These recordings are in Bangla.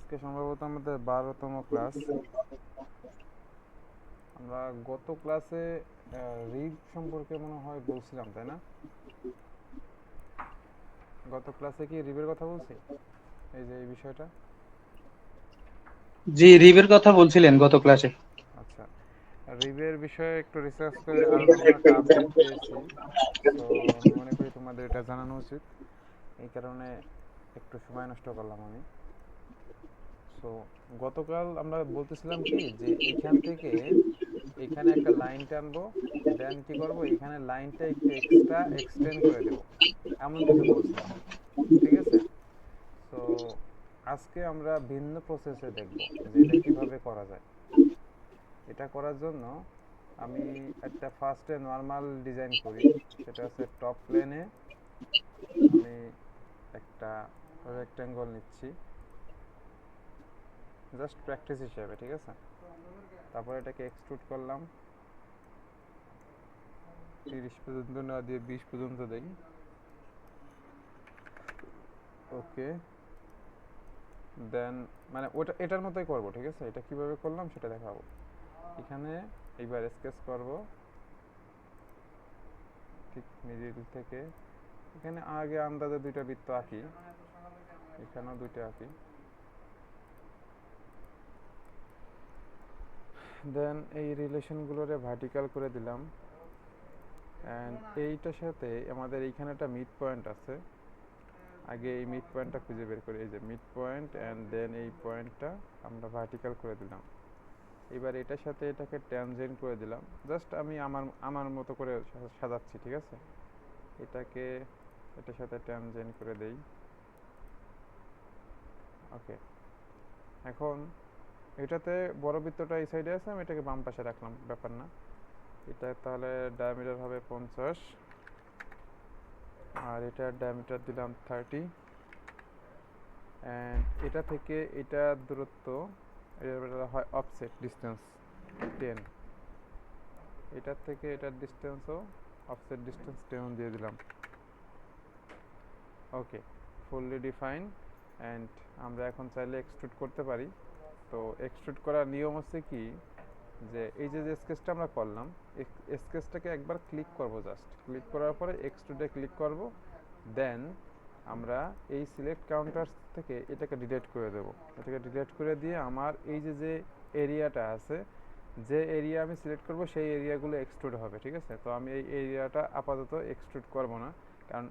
আজকে সম্ভবত আমাদের 12তম ক্লাস। আমরা গত ক্লাসে রিগ সম্পর্কে মনে হয় বলছিলাম, তাই না? গত ক্লাসে কি রিবের কথা বলছি, এই যে এই বিষয়টা? জি, রিভের কথা বলছিলেন গত ক্লাসে। আচ্ছা, রিবের বিষয়ে একটু রিসার্চ করে আরও নতুন একটা আপডেট পেয়েছি। সো আমি মনে করি তোমাদের এটা জানানো উচিত, এই কারণে একটু সময় নষ্ট করলাম আমি। সো গতকাল আমরা বলতেছিলাম কি যে এইখান থেকে এখানে একটা লাইন টানবো, দেন কি করব, এখানে লাইনটা একটু এক্সট্রা এক্সটেন্ড করে দেব, এমন কিছু বলছিলাম। ঠিক আছে? সো আজকে আমরা ভিন্ন প্রসেসে দেখব যে এটা কিভাবে করা যায়। এটা করার জন্য আমি একটা ফার্স্টে নর্মাল ডিজাইন করি, সেটা হচ্ছে টপ প্লেনে আমি একটা রেক্ট্যাঙ্গল নিচ্ছি জাস্ট প্র্যাকটিস হিসেবে। ঠিক আছে? তারপর এটাকে এক্সট্রুড করলাম, 30 পর্যন্ত না দিয়ে 20 পর্যন্ত দেই। ওকে, দেন মানে ওটা এটার মতোই করব। ঠিক আছে? এটা কিভাবে করলাম সেটা দেখাবো। এখানে এইবার স্কেচ করব ঠিক মিডিল থেকে। এখানে আগে আন্দাজে দুইটা বৃত্ত আঁকি, এখানেও দুইটা আঁকি। দেন এই রিলেশনগুলোরে ভার্টিক্যাল করে দিলাম। অ্যান্ড এইটার সাথে আমাদের এইখানে একটা মিড পয়েন্ট আছে, আগে এই মিড পয়েন্টটা খুঁজে বের করি। এই যে মিড পয়েন্ট, অ্যান্ড দেন এই পয়েন্টটা আমরা ভার্টিক্যাল করে দিলাম। এবার এটার সাথে এটাকে ট্যানজেন্ট করে দিলাম। জাস্ট আমি আমার আমার মতো করে সাজাচ্ছি। ঠিক আছে? এটাকে এটার সাথে ট্যানজেন্ট করে দেই। ওকে, এখন এটাতে বড় বৃত্তটা এই সাইডে আছে, আমি এটাকে বাম পাশে রাখলাম, ব্যাপার না। এটা তাহলে ডায়ামিটার হবে 50, আর এটার ডায়ামিটার দিলাম 30। অ্যান্ড এটা থেকে এটার দূরত্ব, এটা হয় অফসেট ডিস্টেন্স 10। এটার থেকে এটার ডিস্টেন্সও অফসেট ডিস্টেন্স 10 দিয়ে দিলাম। ওকে, ফুললি ডিফাইন। অ্যান্ড আমরা এখন চাইলে এক্সট্রুড করতে পারি। তো এক্সট্রুড করার নিয়ম হচ্ছে কি, যে এই যে স্কেচটা আমরা করলাম, স্কেচটাকে একবার ক্লিক করব, জাস্ট ক্লিক করার পরে এক্সট্রুডে ক্লিক করব। দেন আমরা এই সিলেক্ট কাউন্টার থেকে এটাকে ডিলিট করে দেব। এটাকে ডিলিট করে দিয়ে আমার এই যে যে এরিয়াটা আছে, যে এরিয়া আমি সিলেক্ট করব সেই এরিয়াগুলো এক্সট্রুড হবে। ঠিক আছে? তো আমি এই এরিয়াটা আপাতত এক্সট্রুড করব না, কারণ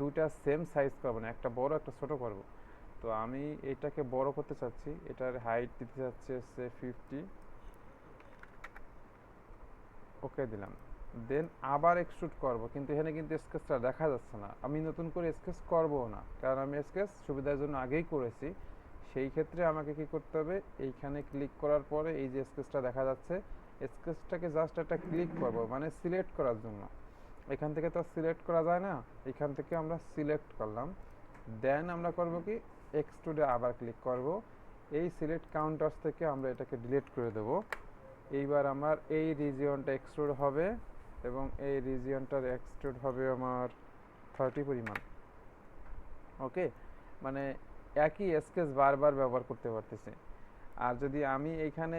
দুইটা সেম সাইজ করব না, একটা বড় একটা ছোট করব। তো আমি এটাকে বড় করতে চাচ্ছি, এটার হাইট দিতে চাচ্ছি হচ্ছে 50। ওকে দিলাম। দেন আবার এক্সট্রুড করব, কিন্তু এখানে কিন্তু স্কেচটা দেখা যাচ্ছে না। আমি নতুন করে স্কেচ করবো না, কারণ আমি স্কেচ সুবিধার জন্য আগেই করেছি। সেই ক্ষেত্রে আমাকে কি করতে হবে, এইখানে ক্লিক করার পরে এই যে স্কেচটা দেখা যাচ্ছে, স্কেচটাকে জাস্ট একটা ক্লিক করব, মানে সিলেক্ট করার জন্য। এখান থেকে তো সিলেক্ট করা যায় না, এখান থেকে আমরা সিলেক্ট করলাম। দেন আমরা করব কি, এক্সট্রুডে আবার ক্লিক করব। এই সিলেক্ট কাউন্টার্স থেকে আমরা এটাকে ডিলিট করে দেব। এইবার আমার এই রিজিয়নটা এক্সট্রুড হবে, এবং এই রিজিয়নটার এক্সট্রুড হবে আমার 30 পরিমাণ। ওকে, মানে একই স্কেচ বারবার ব্যবহার করতে পারতেছি। আর যদি আমি এইখানে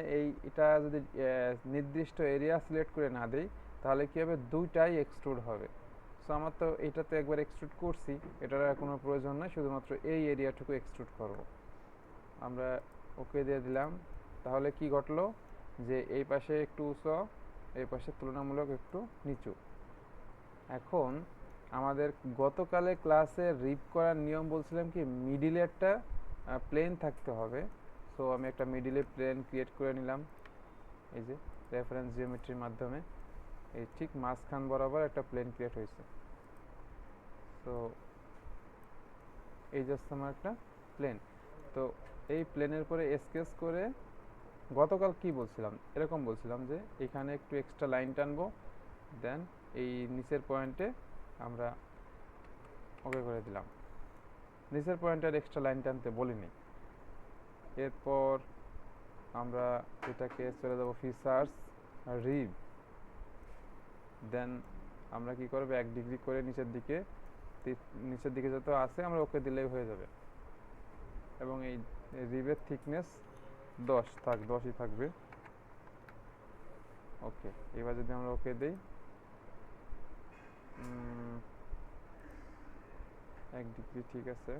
এটা যদি নির্দিষ্ট এরিয়া সিলেক্ট করে না দিই, তাহলে কী হবে, দুইটাই এক্সট্রুড হবে। সো আমার তো এইটাতে একবার এক্সট্রুড করছি, এটার আর কোনো প্রয়োজন নেই, শুধুমাত্র এই এরিয়াটুকু এক্সট্রুড করব। আমরা ওকে দিয়ে দিলাম। তাহলে কি ঘটলো, যে এই পাশে একটু উঁচু, এই পাশে তুলনামূলক একটু নিচু। এখন আমাদের গতকালে ক্লাসে রিপ করার নিয়ম বলছিলাম কি, মিডিলে একটা প্লেন থাকতে হবে। সো আমি একটা মিডিলে প্লেন ক্রিয়েট করে নিলাম, এই যে রেফারেন্স জিওমেট্রির মাধ্যমে। এই ঠিক মাঝখান বরাবর একটা প্লেন ক্রিয়েট হয়েছে। সো এই জাস্ট আমার একটা প্লেন। তো এই প্লেনের পরে স্কেচ করে গতকাল কি বলছিলাম, এরকম বলছিলাম যে এখানে একটু এক্সট্রা লাইন টানবো, দেন এই নিচের পয়েন্টে আমরা ওকে করে দিলাম। নিচের পয়েন্টের এক্সট্রা লাইন টানতে বলিনি। এরপর আমরা এটাকে চলে যাব ফিচার্স, রিভ। দেন আমরা কি করব, 1 ডিগ্রি করে নিচের দিকে যত আছে আমরা ওকে দিলেই হয়ে যাবে। এবং এই এই রিবের থিকনেস 10 থাক, 10ই থাকবে। ওকে, এবার যদি আমরা ওকে দেই, 1 ডিগ্রি ঠিক আছে।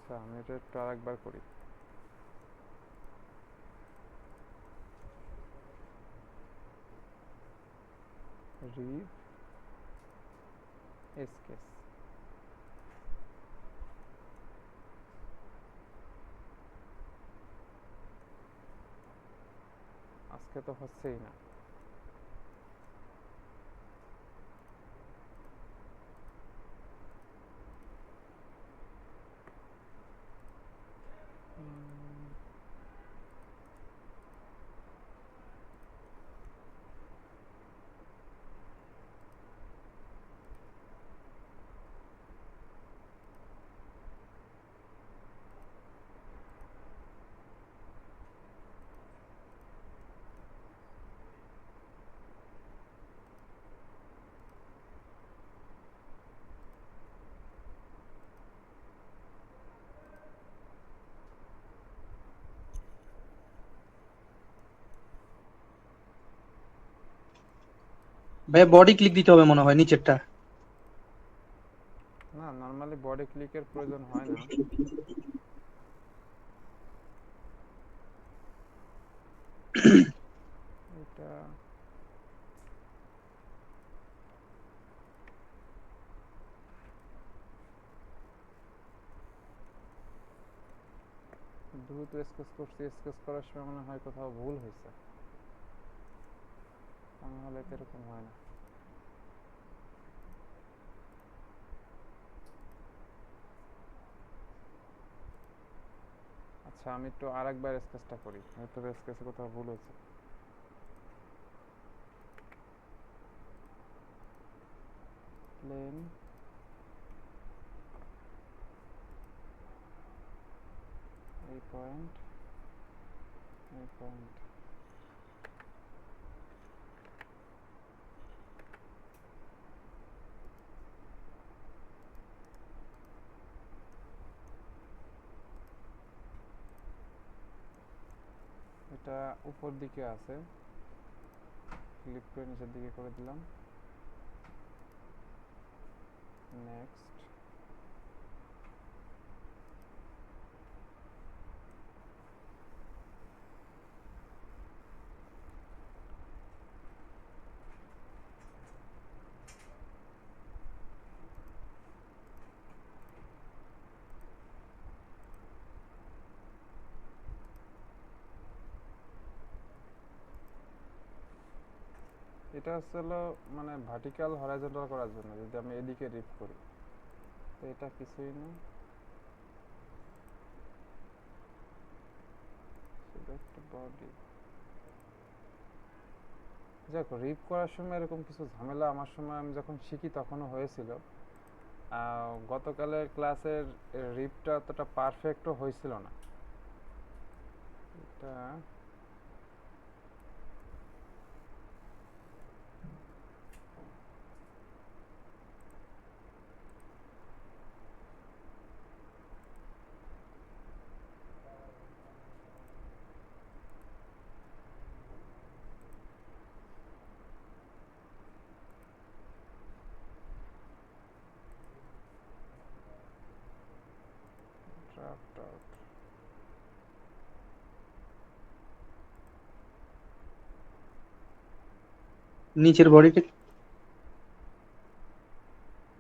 আচ্ছা, আমি এটা একটু আরেকবার করি। রিব এসকেস, আজকে তো হচ্ছেই না। ভাইয়া বডি ক্লিক দিতে হবে মনে হয় নিচেরটা। না, নর্মালি বডি ক্লিকের প্রয়োজন হয় না। এটা দ্রুত স্কেচ করছি, স্কেচ করার সময় মনে হয় কোথাও ভুল হয়েছে, তা নাহলে তো এরকম হয় না। আচ্ছা, আমি একটু আরেকবার স্কেচটা করি, হয়তো স্কেচে কোথাও ভুল হয়েছে। প্লেন, এই পয়েন্ট, এই পয়েন্ট। এটা উপর দিকে আছে, ক্লিক করে নিচের দিকে করে দিলাম। নেক্সট। এটা হচ্ছে হলো মানে ভার্টিক্যাল হরাইজন্টাল করার জন্য, যদি আমি এদিকে রিপ করি তো এটা কিছুই না, শুধু একটা বডি। যাক, রিপ করার সময় এরকম কিছু ঝামেলা আমার সময় আমি যখন শিখি তখনও হয়েছিল। গতকালের ক্লাসের রিপটা অতটা পারফেক্টও হয়েছিল না। এটা ড্রাফট আউট। নিচের বডিটা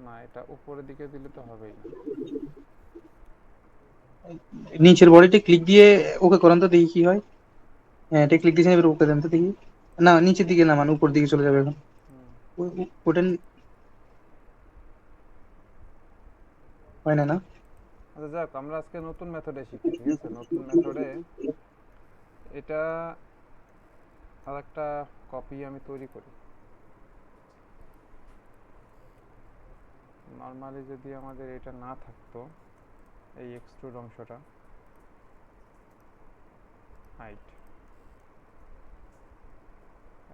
না, এটা উপরের দিকে দিলে তো হবেই না। নিচের বডিতে ক্লিক দিয়ে ওকে করান তো দেখি কি হয়। হ্যাঁ, এটা ক্লিক দিয়েছেন, এবার ওকে দেন তো দেখি। না, নিচের দিকে নামান, উপর দিকে চলে যাবে এখন। হুম। ওটা হয় না না? আচ্ছা যাক, আমরা আজকে নতুন মেথডে শিখি, ঠিক আছে? নতুন মেথডে এটা আর একটা কপি আমি তৈরি করি। নর্মালি যদি আমাদের এটা না থাকতো, এই এক্সট্রুড অংশটা, হাইট,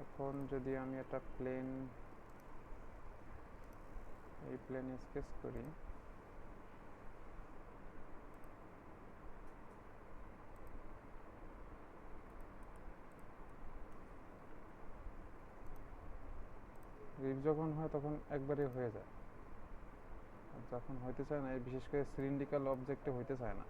এখন যদি আমি একটা প্লেন, এই প্লেন স্কেচ করি, রিপ যখন হয় তখন একবারে হয়ে যায়, আর যখন হইতে চায় না, এই বিশেষ করে সিলিন্ড্রিক্যাল অবজেক্টে হইতে চায় না।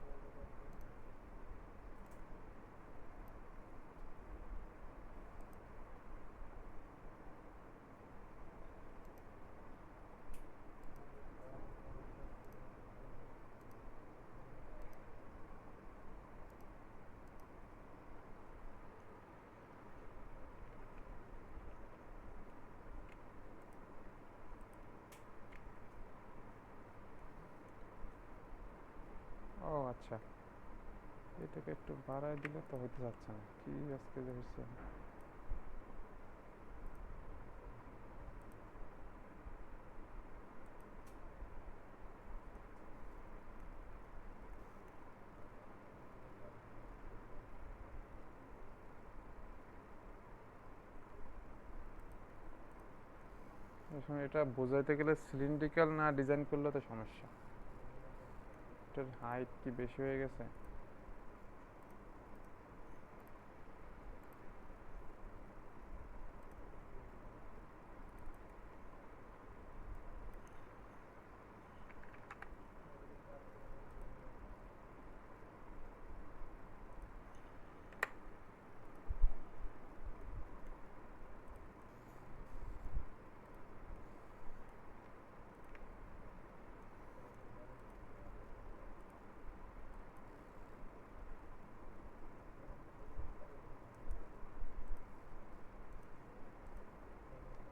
ও আচ্ছা, এটাকে একটু বাড়ায় দিলে তো হইতে যাচ্ছে না, কি আজকে যে হয়েছে। এখন এটা বোঝাইতে গেলে সিলিন্ড্রিক্যাল না ডিজাইন করলে তো সমস্যা। এটার হাইট কি বেশি হয়ে গেছে?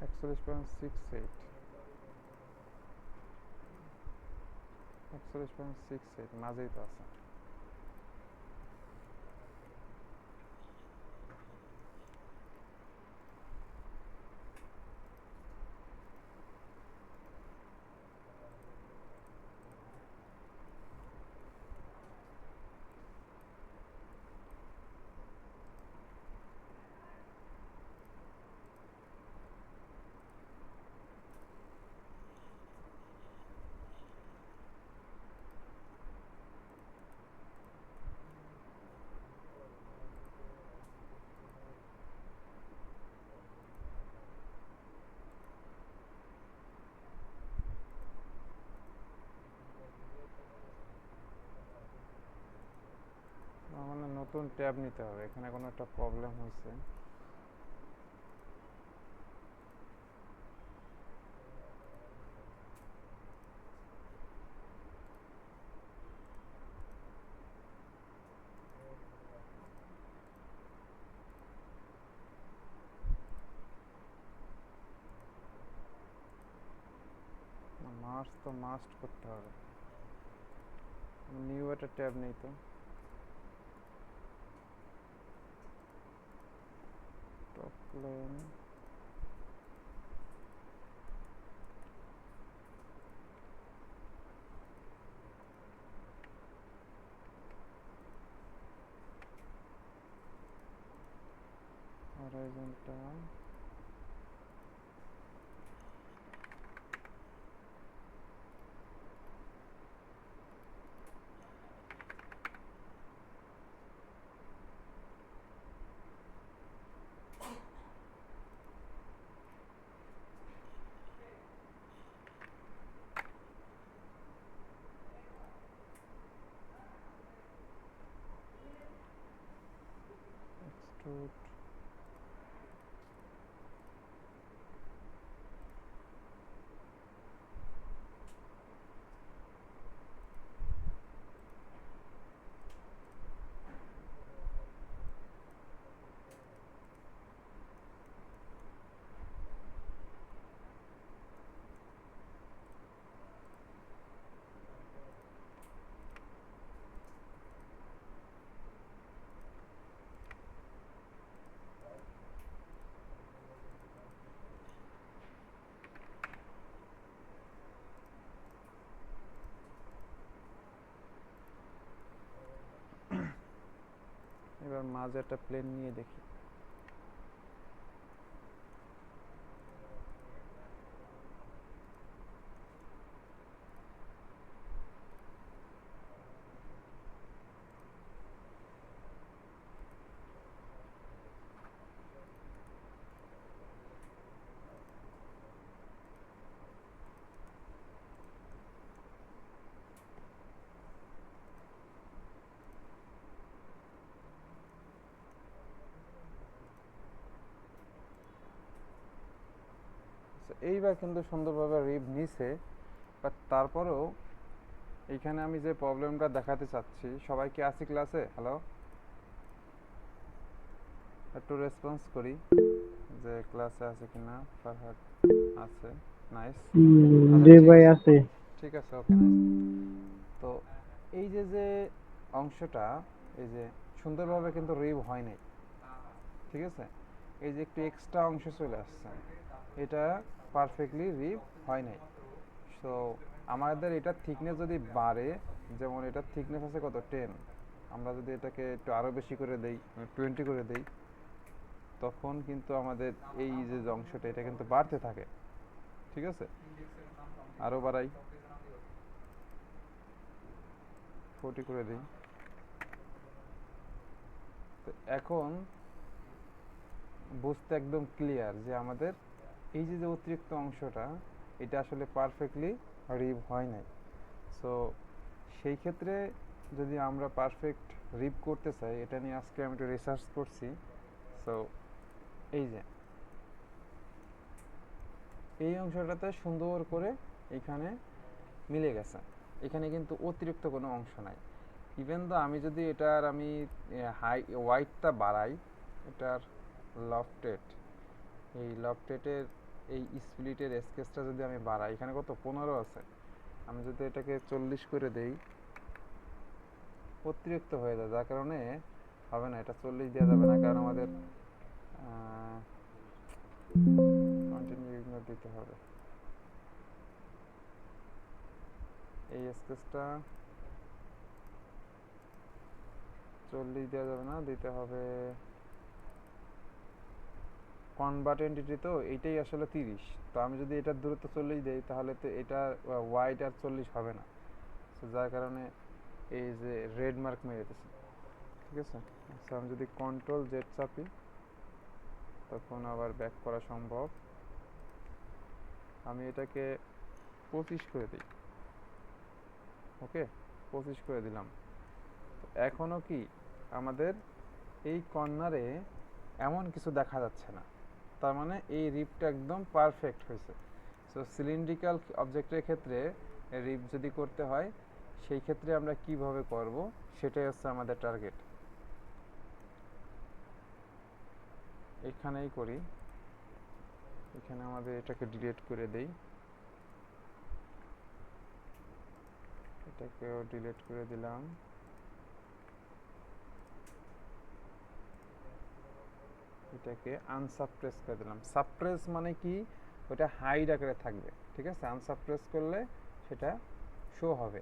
একচল্লিশ পয়েন্ট সিক্স এইট, 41.68 মাঝেই তো আছে। আমার না নতুন ট্যাব নিতে হবে, এখানে কোনো একটা প্রবলেম হয়েছে। মার্চ তো মাস্ট করতে হবে, নিউ একটা ট্যাব নেই তো। টপ প্লেন, হরাইজন্টাল, এক্সট্রুড, মাঝে একটা প্লেন নিয়ে দেখি। এইবার কিন্তু সুন্দরভাবে রিপ নিছে, বাট তারপরেও এইখানে আমি যে প্রবলেমটা দেখাতে চাচ্ছি, সবাই কি আছি ক্লাসে? হ্যালো, একটু রেসপন্স করি যে ক্লাসে আছে কিনা। ফারহাদ আছে, নাইস। আচ্ছা জি ঠিক ভাই আছে, আছে। ঠিক আছে, ওকে নাইস। তো এই যে যে অংশটা, এই যে সুন্দরভাবে কিন্তু রিভ হয় নাই, ঠিক আছে? এই যে একটু এক্সট্রা অংশ চলে আসছে, এটা পারফেক্টলি রিভ হয় নাই। সো আমাদের এটার থিকনেস যদি বাড়ে, যেমন এটার থিকনেস আছে কত 10, আমরা যদি এটাকে একটু আরও বেশি করে দেই, 20 করে দেই, তখন কিন্তু আমাদের এই যে অংশটা এটা কিন্তু বাড়তে থাকে, ঠিক আছে? আরও বাড়াই, 40 করে দিই। তো এখন বুঝতে একদম ক্লিয়ার যে আমাদের এই যে যে অতিরিক্ত অংশটা, এটা আসলে পারফেক্টলি রিভ হয় নাই। সো সেই ক্ষেত্রে যদি আমরা পারফেক্ট রিপ করতে চাই, এটা নিয়ে আজকে আমি একটু রিসার্চ করছি। সো এই যে এই অংশটাতে সুন্দর করে এখানে মিলে গেছে, এখানে কিন্তু অতিরিক্ত কোনো অংশ নাই। ইভেন তো আমি যদি এটার আমি হাই ওয়াইডটা বাড়াই, এটার লফটেড, এই লফটেডের এই স্প্লিটের স্কেচটা যদি আমি বাড়াই, এখানে কত 15 আছে, আমি যদি এটাকে 40 করে দেই, অতিরিক্ত হয়ে যায়, যার কারণে হবে না, এটা 40 দেওয়া যাবে না, কারণ আমাদের কন্টিনিউ ইগনোর দিতে হবে। এই স্পেসটা 40 দেওয়া যাবে না, দিতে হবে কনভার্ট এন্টিটি, তো এইটাই আসলে 30। তো আমি যদি এটার দূরত্ব 40 দেই, তাহলে তো এটা ওয়াইড আর 40 হবে না। তো যার কারণে এই যে রেড মার্ক মেরে দিতেছে, ঠিক আছে? আচ্ছা, আমি যদি কন্ট্রোল জেড চাপি, তখন আবার ব্যাক করা সম্ভব। আমি এটাকে 25 করে দিই, ওকে, 25 করে দিলাম। এখনও কি আমাদের এই কর্নারে এমন কিছু দেখা যাচ্ছে না, তার মানে এই রিপটা একদম পারফেক্ট হয়েছে। সো সিলিন্ড্রিক্যাল অবজেক্টের ক্ষেত্রে রিপ যদি করতে হয়, সেই ক্ষেত্রে আমরা কিভাবে করব, সেটাই হচ্ছে আমাদের টার্গেট। এখানেই করি, এখানে আমাদের এটাকে ডিলিট করে দেই, এটাকেও ডিলিট করে দিলাম। এটাকে আনসাপ্রেস করে দিলাম। সাপ্রেস মানে কি, ওটা হাইড আকারে থাকবে, ঠিক আছে? আনসাপ্রেস করলে সেটা শো হবে।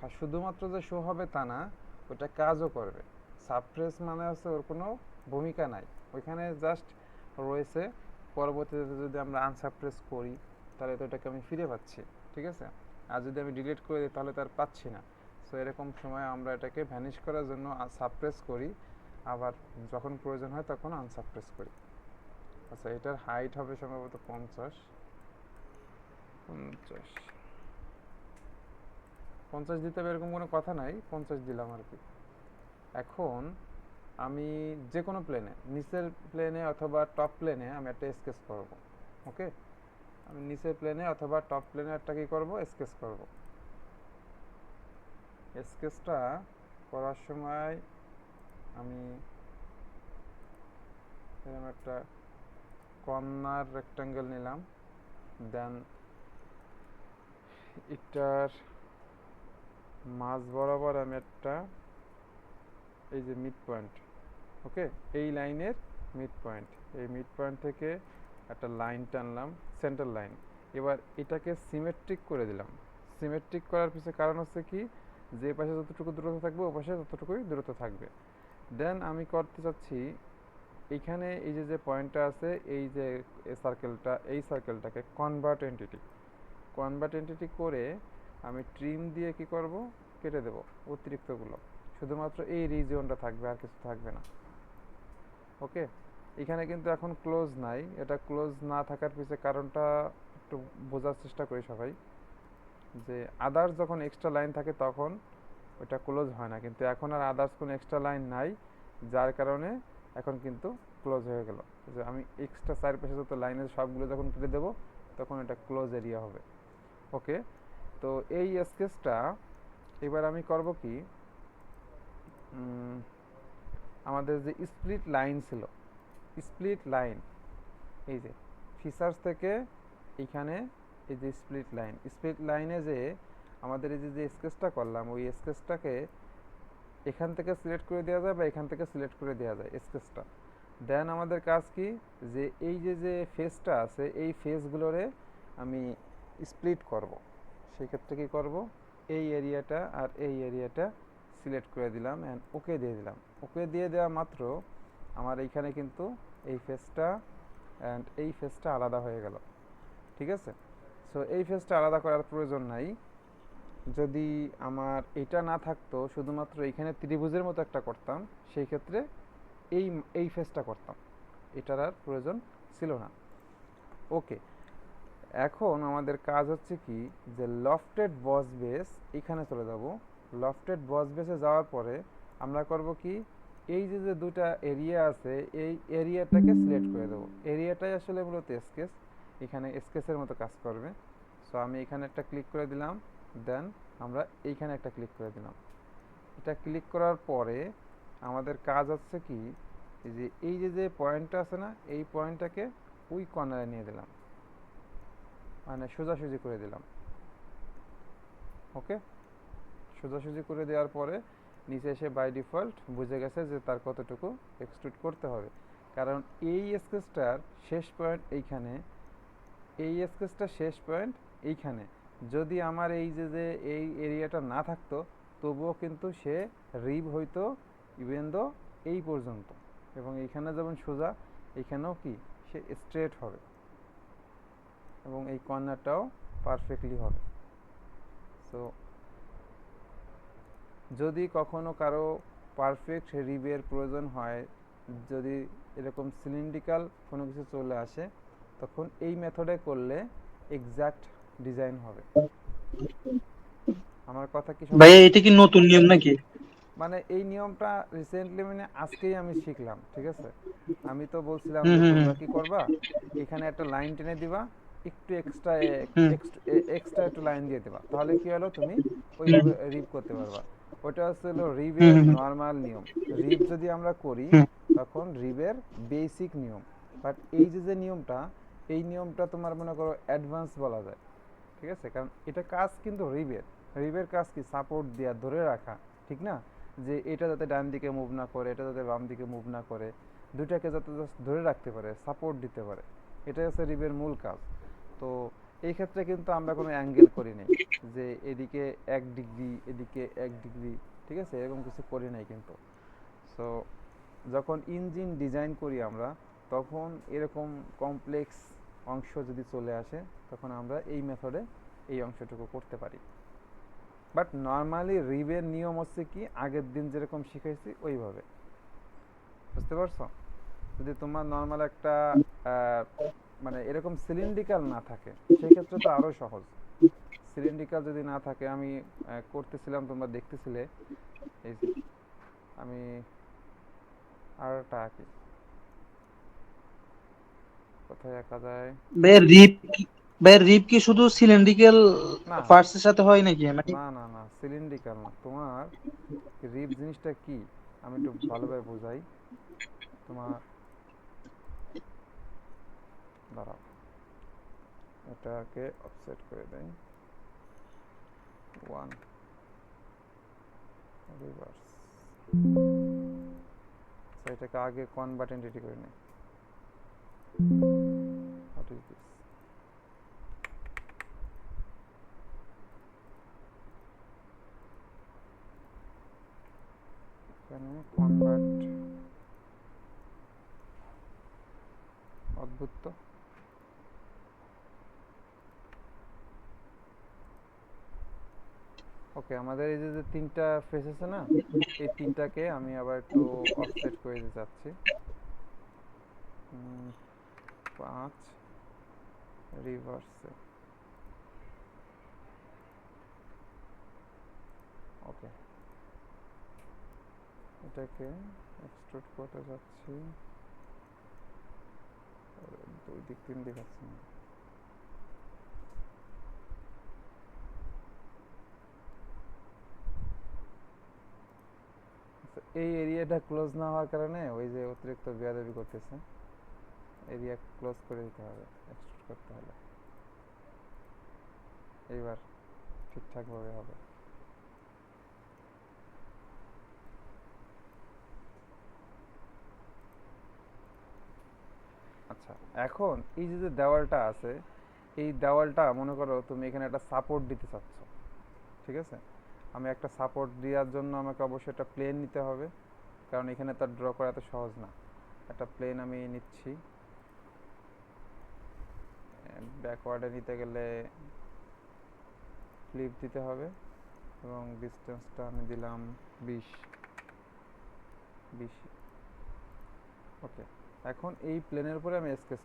আর শুধুমাত্র যে শো হবে তা না, ওটা কাজও করবে। সাপ্রেস মানে হচ্ছে ওর কোনো ভূমিকা নাই, ওইখানে জাস্ট রয়েছে। পরবর্তীতে যদি আমরা আনসাপ্রেস করি, তাহলে তো এটাকে আমি ফিরে পাচ্ছি, ঠিক আছে? আর যদি আমি ডিলিট করে দিই, তাহলে তো আর পাচ্ছি না। সো এরকম সময় আমরা এটাকে ভ্যানিশ করার জন্য সাপ্রেস করি, আবার যখন প্রয়োজন হয় তখন আনসাপ্রেস করি। আচ্ছা, এটার হাইট হবে সম্ভবত 50, 50 50 দিতে হবে এরকম কোনো কথা নাই, 50 দিলাম আর কি। এখন আমি যে কোনো প্লেনে, নিচের প্লেনে অথবা টপ প্লেনে আমি একটা স্কেচ করব, ওকে? আমি নিচের প্লেনে অথবা টপ প্লেনে একটা কি করব, স্কেচ করব। স্কেচটা করার সময় আমি এরকম একটা কর্নার রেক্টাঙ্গেল নিলাম, দেন এটার মাঝ বরাবর আমি একটা, এই যে মিড পয়েন্ট, ওকে, এই লাইনের মিড পয়েন্ট, এই মিড পয়েন্ট থেকে একটা লাইন টানলাম, সেন্টার লাইন। এবার এটাকে সিমেট্রিক করে দিলাম। সিমেট্রিক করার পিছনে কারণ হচ্ছে কি, যে পাশে যতটুকু দূরত্ব থাকবে ও পাশে ততটুকুই দূরত্ব থাকবে। দেন আমি করতে চাচ্ছি এখানে এই যে যে পয়েন্টটা আছে, এই যে সার্কেলটা, এই সার্কেলটাকে কনভার্ট এন্টিটি করে আমি ট্রিম দিয়ে কি করব, কেটে দেব অতিরিক্তগুলো, শুধুমাত্র এই রিজিয়নটা থাকবে, আর কিছু থাকবে না। ওকে, এখানে কিন্তু এখন ক্লোজ নাই, এটা ক্লোজ না থাকার পিছনে কারণটা একটু বোঝার চেষ্টা করি সবাই, যে আদার্স যখন এক্সট্রা লাইন থাকে তখন ওটা ক্লোজ হয় না, কিন্তু এখন আর আদার্স কোনো এক্সট্রা লাইন নাই, যার কারণে এখন কিন্তু ক্লোজ হয়ে গেল। যে আমি এক্সট্রা চারপাশে যত লাইনের সবগুলো যখন কেটে দেবো তখন এটা ক্লোজ এরিয়া হবে। ওকে, তো এই স্কেচটা এবার আমি করব কি, আমাদের যে স্প্লিট লাইন ছিল, স্প্লিট লাইন, এই যে ফিচার্স থেকে এইখানে এই যে স্প্লিট লাইনে যে আমাদের এই যে স্কেচটা করলাম, ওই স্কেচটাকে এখান থেকে সিলেক্ট করে দেওয়া যায় বা এখান থেকে সিলেক্ট করে দেওয়া যায় স্কেচটা। দেন আমাদের কাজ কি, যে এই যে যে ফেসটা আছে এই ফেসগুলোরে আমি স্প্লিট করব। সেই ক্ষেত্রে কি করব, এই এরিয়াটা আর এই এরিয়াটা সিলেক্ট করে দিলাম অ্যান্ড ওকে দিয়ে দিলাম। ওকে দিয়ে দেওয়া মাত্র আমার এইখানে কিন্তু এই ফেসটা অ্যান্ড এই ফেসটা আলাদা হয়ে গেল। ঠিক আছে, সো এই ফেসটা আলাদা করার প্রয়োজন নাই। যদি আমার এটা না থাকতো, শুধুমাত্র এইখানে ত্রিভুজের মতো একটা করতাম, সেই ক্ষেত্রে এই এই ফেসটা করতাম, এটার আর প্রয়োজন ছিল না। ওকে, এখন আমাদের কাজ হচ্ছে কি, যে লফটেড বস বেস এখানে চলে যাব। লফটেড বস বেসে যাওয়ার পরে আমরা করব কি, এই যে যে দুটা এরিয়া আছে এই এরিয়াটাকে সিলেক্ট করে দেবো। এরিয়াটাই আসলে মূলত স্কেচ, এখানে স্কেচের মতো কাজ করবে। সো আমি এখানে একটা ক্লিক করে দিলাম, দেন আমরা এইখানে একটা ক্লিক করে দিলাম। এটা ক্লিক করার পরে আমাদের কাজ হচ্ছে কি, যে এই যে যে পয়েন্টটা আছে না, এই পয়েন্টটাকে ওই কর্নারে নিয়ে দিলাম, মানে সোজাসুজি করে দিলাম। ওকে, সোজাসুজি করে দেওয়ার পরে নিচে এসে বাই ডিফল্ট বুঝে গেছে যে তার কতটুকু এক্সট্রুড করতে হবে, কারণ এই স্কেচটার শেষ পয়েন্ট এইখানে, এই স্কেচটার শেষ পয়েন্ট এইখানে। যদি আমার এই যে যে এই এরিয়াটা না থাকতো, তবুও কিন্তু সে রিব হইতো ইভেন দো এই পর্যন্ত, এবং এইখানে যেমন সোজা, এইখানেও কি সে স্ট্রেট হবে, এবং এই কর্নারটাও পারফেক্টলি হবে। সো যদি কখনো কারো পারফেক্ট রিবের প্রয়োজন হয়, যদি এরকম সিলিন্ড্রিক্যাল কোনো কিছু চলে আসে, তখন এই মেথডে করলে এক্সাক্ট ডিজাইন হবে। আমার কথা কি ভাইয়া সম্পূর্ণ, এটা কি নতুন নিয়ম নাকি? মানে এই নিয়মটা রিসেন্টলি, মানে আজকেই আমি শিখলাম। ঠিক আছে, আমি তো বলছিলাম হুম যে হুম হুম তোমরা কি করবা, এখানে একটা লাইন টেনে দিবা, একটু এক্সট্রা হুম এক্সট্রা একটু লাইন দিয়ে দেবা, তাহলে কি হলো, তুমি ওইভাবে রিপ করতে পারবা। ওটা হচ্ছে হলো হুম রিবের হুম নর্মাল নিয়ম। রিপ যদি আমরা করি হুম তখন রিবের বেসিক নিয়ম, বাট এই যে যে নিয়মটা, এই নিয়মটা তোমার মনে করো অ্যাডভান্স বলা যায়। ঠিক আছে, কারণ এটা কাজ কিন্তু রিবের, রিবের কাজ কি সাপোর্ট দেওয়া, ধরে রাখা, ঠিক না, যে এটা যাতে ডান দিকে মুভ না করে, এটা যাতে বাম দিকে মুভ না করে, দুটাকে যাতে জাস্ট ধরে রাখতে পারে, সাপোর্ট দিতে পারে, এটাই হচ্ছে রিবের মূল কাজ। তো এই ক্ষেত্রে কিন্তু আমরা কোনো অ্যাঙ্গেল করি নাই, যে এদিকে 1 ডিগ্রি এদিকে 1 ডিগ্রি, ঠিক আছে, এরকম কিছু করি নাই কিন্তু। সো যখন ইঞ্জিন ডিজাইন করি আমরা, তখন এরকম কমপ্লেক্স অংশ যদি চলে আসে, তখন আমরা এই মেথডে এই অংশটুকু করতে পারি। বাট নর্মালি রিবের নিয়ম হচ্ছে কি, আগের দিন যেরকম শিখাইছি ওইভাবে, বুঝতে পারছো? যদি তোমার নর্মাল একটা মানে এরকম সিলিন্ড্রিক্যাল না থাকে, সেই ক্ষেত্রে তো আরও সহজ। সিলিন্ড্রিক্যাল যদি না থাকে, আমি করতেছিলাম, তোমরা দেখতেছিলে, এই যে আমি আরটা আঁকি, কোথায় আঁকা যায়, ভাইয়া রিপ ভাইয়া রিপ কি শুধু সিলিন্ড্রিক্যাল না পার্টস এর সাথে হয় নাকি মানে? না না না, সিলিন্ড্রিক্যাল না। তোমার রিব জিনিসটা কি, আমি একটু ভালোভাবে বোঝাই তোমার, দাঁড়াও, এটাকে অফসেট করে দেই, 1 রিভার্স, এটাকে আগে কনভার্ট এন্টিটি করে নেই। হোয়াট ইজ দিস, এখানে কনভার্ট, অদ্ভুত তো। ওকে, আমাদের এই যে যে তিনটা ফেস আছে না, এই তিনটাকে আমি আবার একটু অফসেট করে দিতে চাচ্ছি। 5 রিভার্সে। ওকে, এটাকে এক্সট্রুড করতে যাচ্ছি। দুই দিক তিন দিক আছে না। এই এরিয়াটা ক্লোজ না হওয়ার কারণে ওই যে অতিরিক্ত বেয়াদবি করতেছে। এরিয়া ক্লোজ করে দিতে হবে এক্সট্রুড করতে হলে। এইবার ঠিকঠাকভাবে হবে। আচ্ছা, এখন এই যে যে দেওয়ালটা আছে, এই দেওয়ালটা মনে করো তুমি এখানে একটা সাপোর্ট দিতে চাচ্ছ, ঠিক আছে? আমি একটা সাপোর্ট দেওয়ার জন্য আমাকে অবশ্যই একটা প্লেন নিতে হবে, কারণ এখানে তার ড্র করা এত সহজ না। একটা প্লেন আমি নিচ্ছি। ব্যাকওয়ার্ডে নিতে গেলে ফ্লিপ দিতে হবে এবং ডিস্টেন্সটা আমি দিলাম 20। ওকে, এখন এই প্লেনের উপরে আমি স্কেচ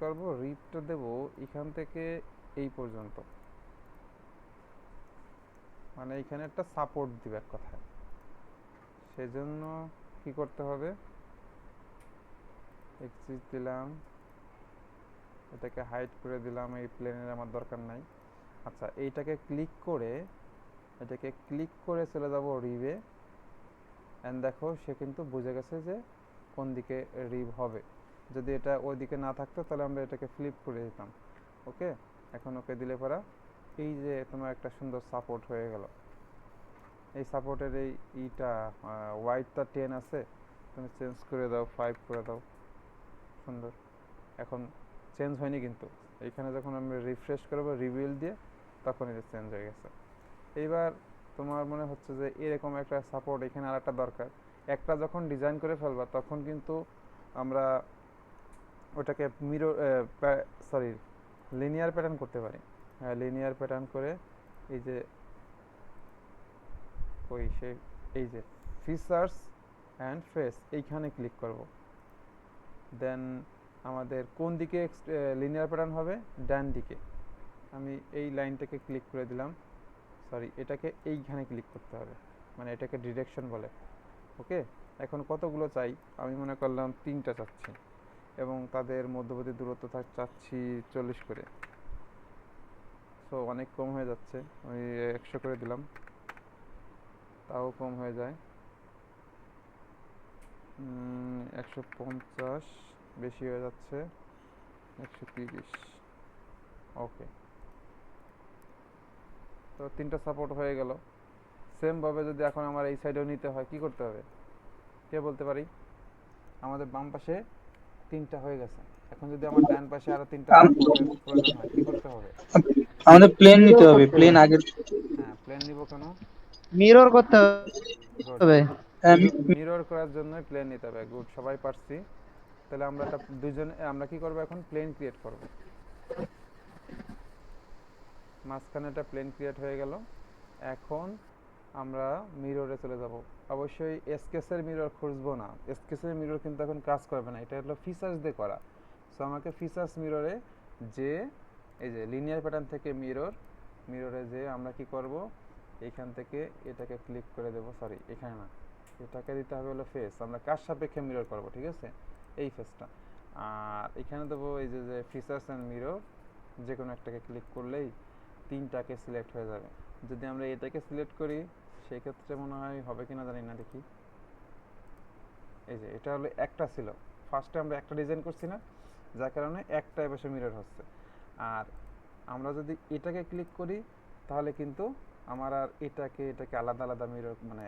করব। রিপটা দেব এখান থেকে এই পর্যন্ত, মানে এখানে একটা সাপোর্ট দিবে এক কথায়। সেজন্য কি করতে হবে, এক্সিস দিলাম, এটাকে হাইড করে দিলাম, এই প্লেনের আমার দরকার নাই। আচ্ছা, এটাকে ক্লিক করে চলে যাব রিবে। অ্যান্ড দেখো সে কিন্তু বুঝে গেছে যে কোন দিকে রিভ হবে। যদি এটা ওই দিকে না থাকতো তাহলে আমরা এটাকে ফ্লিপ করে দিতাম। ওকে, এখন ওকে দিলে পরা এই যে তোমার একটা সুন্দর সাপোর্ট হয়ে গেল। এই সাপোর্টের এই ইটা হোয়াইটটা 10 আছে, তুমি চেঞ্জ করে দাও, 5 করে দাও। সুন্দর। এখন চেঞ্জ হয়নি কিন্তু, এইখানে যখন আমি রিফ্রেশ করবো রিভিল দিয়ে, তখন এটা চেঞ্জ হয়ে গেছে। এইবার তোমার মনে হচ্ছে যে এরকম একটা সাপোর্ট এখানে আর একটা দরকার। একটা যখন ডিজাইন করে ফেলবা তখন কিন্তু আমরা ওটাকে লিনিয়ার প্যাটার্ন করতে পারি। লিনিয়ার প্যাটার্ন করে এই যে এই যে ফিচার্স অ্যান্ড ফেস এইখানে ক্লিক করব। দেন আমাদের কোন দিকে লিনিয়ার প্যাটার্ন হবে, ডান দিকে। আমি এই লাইনটাকে ক্লিক করে দিলাম, এটাকে এইখানে ক্লিক করতে হবে, মানে এটাকে ডিরেকশন বলে। ওকে, এখন কতগুলো চাই, আমি মনে করলাম 3টা চাচ্ছি এবং তাদের মধ্যবর্তী দূরত্ব চাচ্ছি 40 করে। সো অনেক কম হয়ে যাচ্ছে, আমি 100 করে দিলাম, তাও কম হয়ে যায়। 150 বেশি হয়ে যাচ্ছে, 130। ওকে, তো 3টা সাপোর্ট হয়ে গেল। সেম ভাবে যদি এখন আমার এই সাইডেও নিতে হয়, কি করতে হবে কে বলতে পারি? আমাদের বাম পাশে 3টা হয়ে গেছে, এখন যদি আমার ডান পাশে আরো 3টা সাপোর্টের প্রয়োজন হয়, কি করতে হবে? আমাদের প্লেন নিতে হবে, প্লেন আগে। হ্যাঁ, প্লেন নিব কেন? মিরর করতে গুড। হবে। মিরর করার জন্যই প্লেন নিতে হবে। গুড, সবাই পারছি। তাহলে আমরা আমরা কি করব, এখন প্লেন ক্রিয়েট করব। মাঝখানে একটা প্লেন ক্রিয়েট হয়ে গেল। এখন আমরা মিররে চলে যাব। অবশ্যই এসকেসের মিরর খুঁজবো না, এসকেসের মিরর কিন্তু এখন কাজ করবে না, এটা হলো ফিচার্স দিয়ে করা। সো আমাকে ফিচার্স মিররে যে এই যে লিনিয়ার প্যাটার্ন থেকে মিররে যে আমরা কি করব, এইখান থেকে এটাকে ক্লিক করে দেব, এখানে না, এটাকে দিতে হবে হলো ফেস। আমরা কার সাপেক্ষে মিরর করব, ঠিক আছে, এই ফেসটা। আর এখানে দেবো এই যে ফিচার্স অ্যান্ড মিরর, যে কোনো একটাকে ক্লিক করলেই 3টাকে সিলেক্ট হয়ে যাবে। যদি আমরা এটাকে সিলেক্ট করি সেই ক্ষেত্রে মনে হয় হবে কিনা জানি না, দেখি। এই যে এটা হলো একটা ছিল, ফার্স্টে আমরা একটা ডিজাইন করছি না, যার কারণে একটা বসে মিরর হচ্ছে। আর আমরা যদি এটাকে ক্লিক করি তাহলে কিন্তু আমার আর এটাকে আলাদা আলাদা মিরর মানে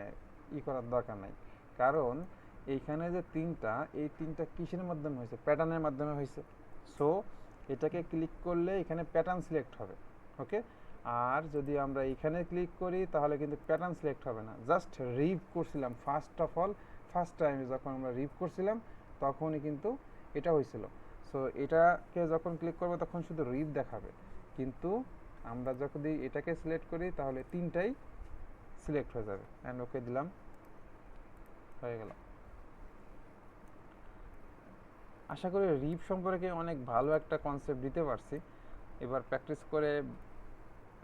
করার দরকার নাই, কারণ এইখানে যে এই তিনটা কিসের মাধ্যমে হয়েছে, প্যাটার্নের মাধ্যমে হয়েছে। সো এটাকে ক্লিক করলে এখানে প্যাটার্ন সিলেক্ট হবে। ওকে, আর যদি আমরা এখানে ক্লিক করি তাহলে কিন্তু প্যাটার্ন সিলেক্ট হবে না, জাস্ট রিভ করছিলাম first of all, first time যখন আমরা রিভ করছিলাম তখনই কিন্তু এটা হয়েছিল। সো এটাকে যখন ক্লিক করবো তখন শুধু রিভ দেখাবে, কিন্তু আমরা যখন এটাকে সিলেক্ট করি তাহলে তিনটাই সিলেক্ট হয়ে যাবে। অ্যান্ড ওকে দিলাম, হয়ে গেল। আশা করি রিভ সম্পর্কে অনেক ভালো একটা কনসেপ্ট দিতে পারছি। এবার প্র্যাকটিস করে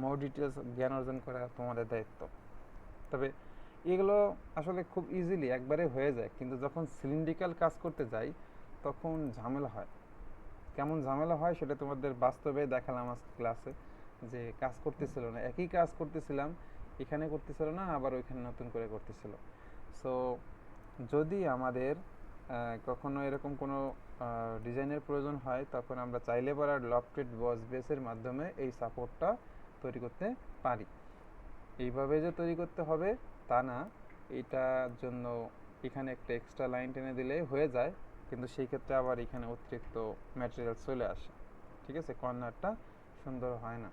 মোর ডিটেলস জ্ঞান অর্জন করা তোমাদের দায়িত্ব। তবে এগুলো আসলে খুব ইজিলি একবারে হয়ে যায়, কিন্তু যখন সিলিন্ড্রিক্যাল কাজ করতে যাই তখন ঝামেলা হয়। কেমন ঝামেলা হয় সেটা তোমাদের বাস্তবে দেখালাম আজকে ক্লাসে, যে কাজ করতেছিল না, একই কাজ করতেছিলাম, এখানে করতেছিল না আবার ওইখানে নতুন করে করতেছিল। সো যদি আমাদের কখনো এরকম কোনো ডিজাইনের প্রয়োজন হয় তখন আমরা চাইলে পরে লফটেড বস বেসের মাধ্যমে এই সাপোর্টটা তৈরি করতে পারি। এইভাবে যে তৈরি করতে হবে তা না, এটার জন্য এখানে একটা এক্সট্রা লাইন টেনে দিলে হয়ে যায়, কিন্তু সেই ক্ষেত্রে আবার এখানে অতিরিক্ত ম্যাটেরিয়াল চলে আসে, ঠিক আছে, কর্নারটা সুন্দর হয় না।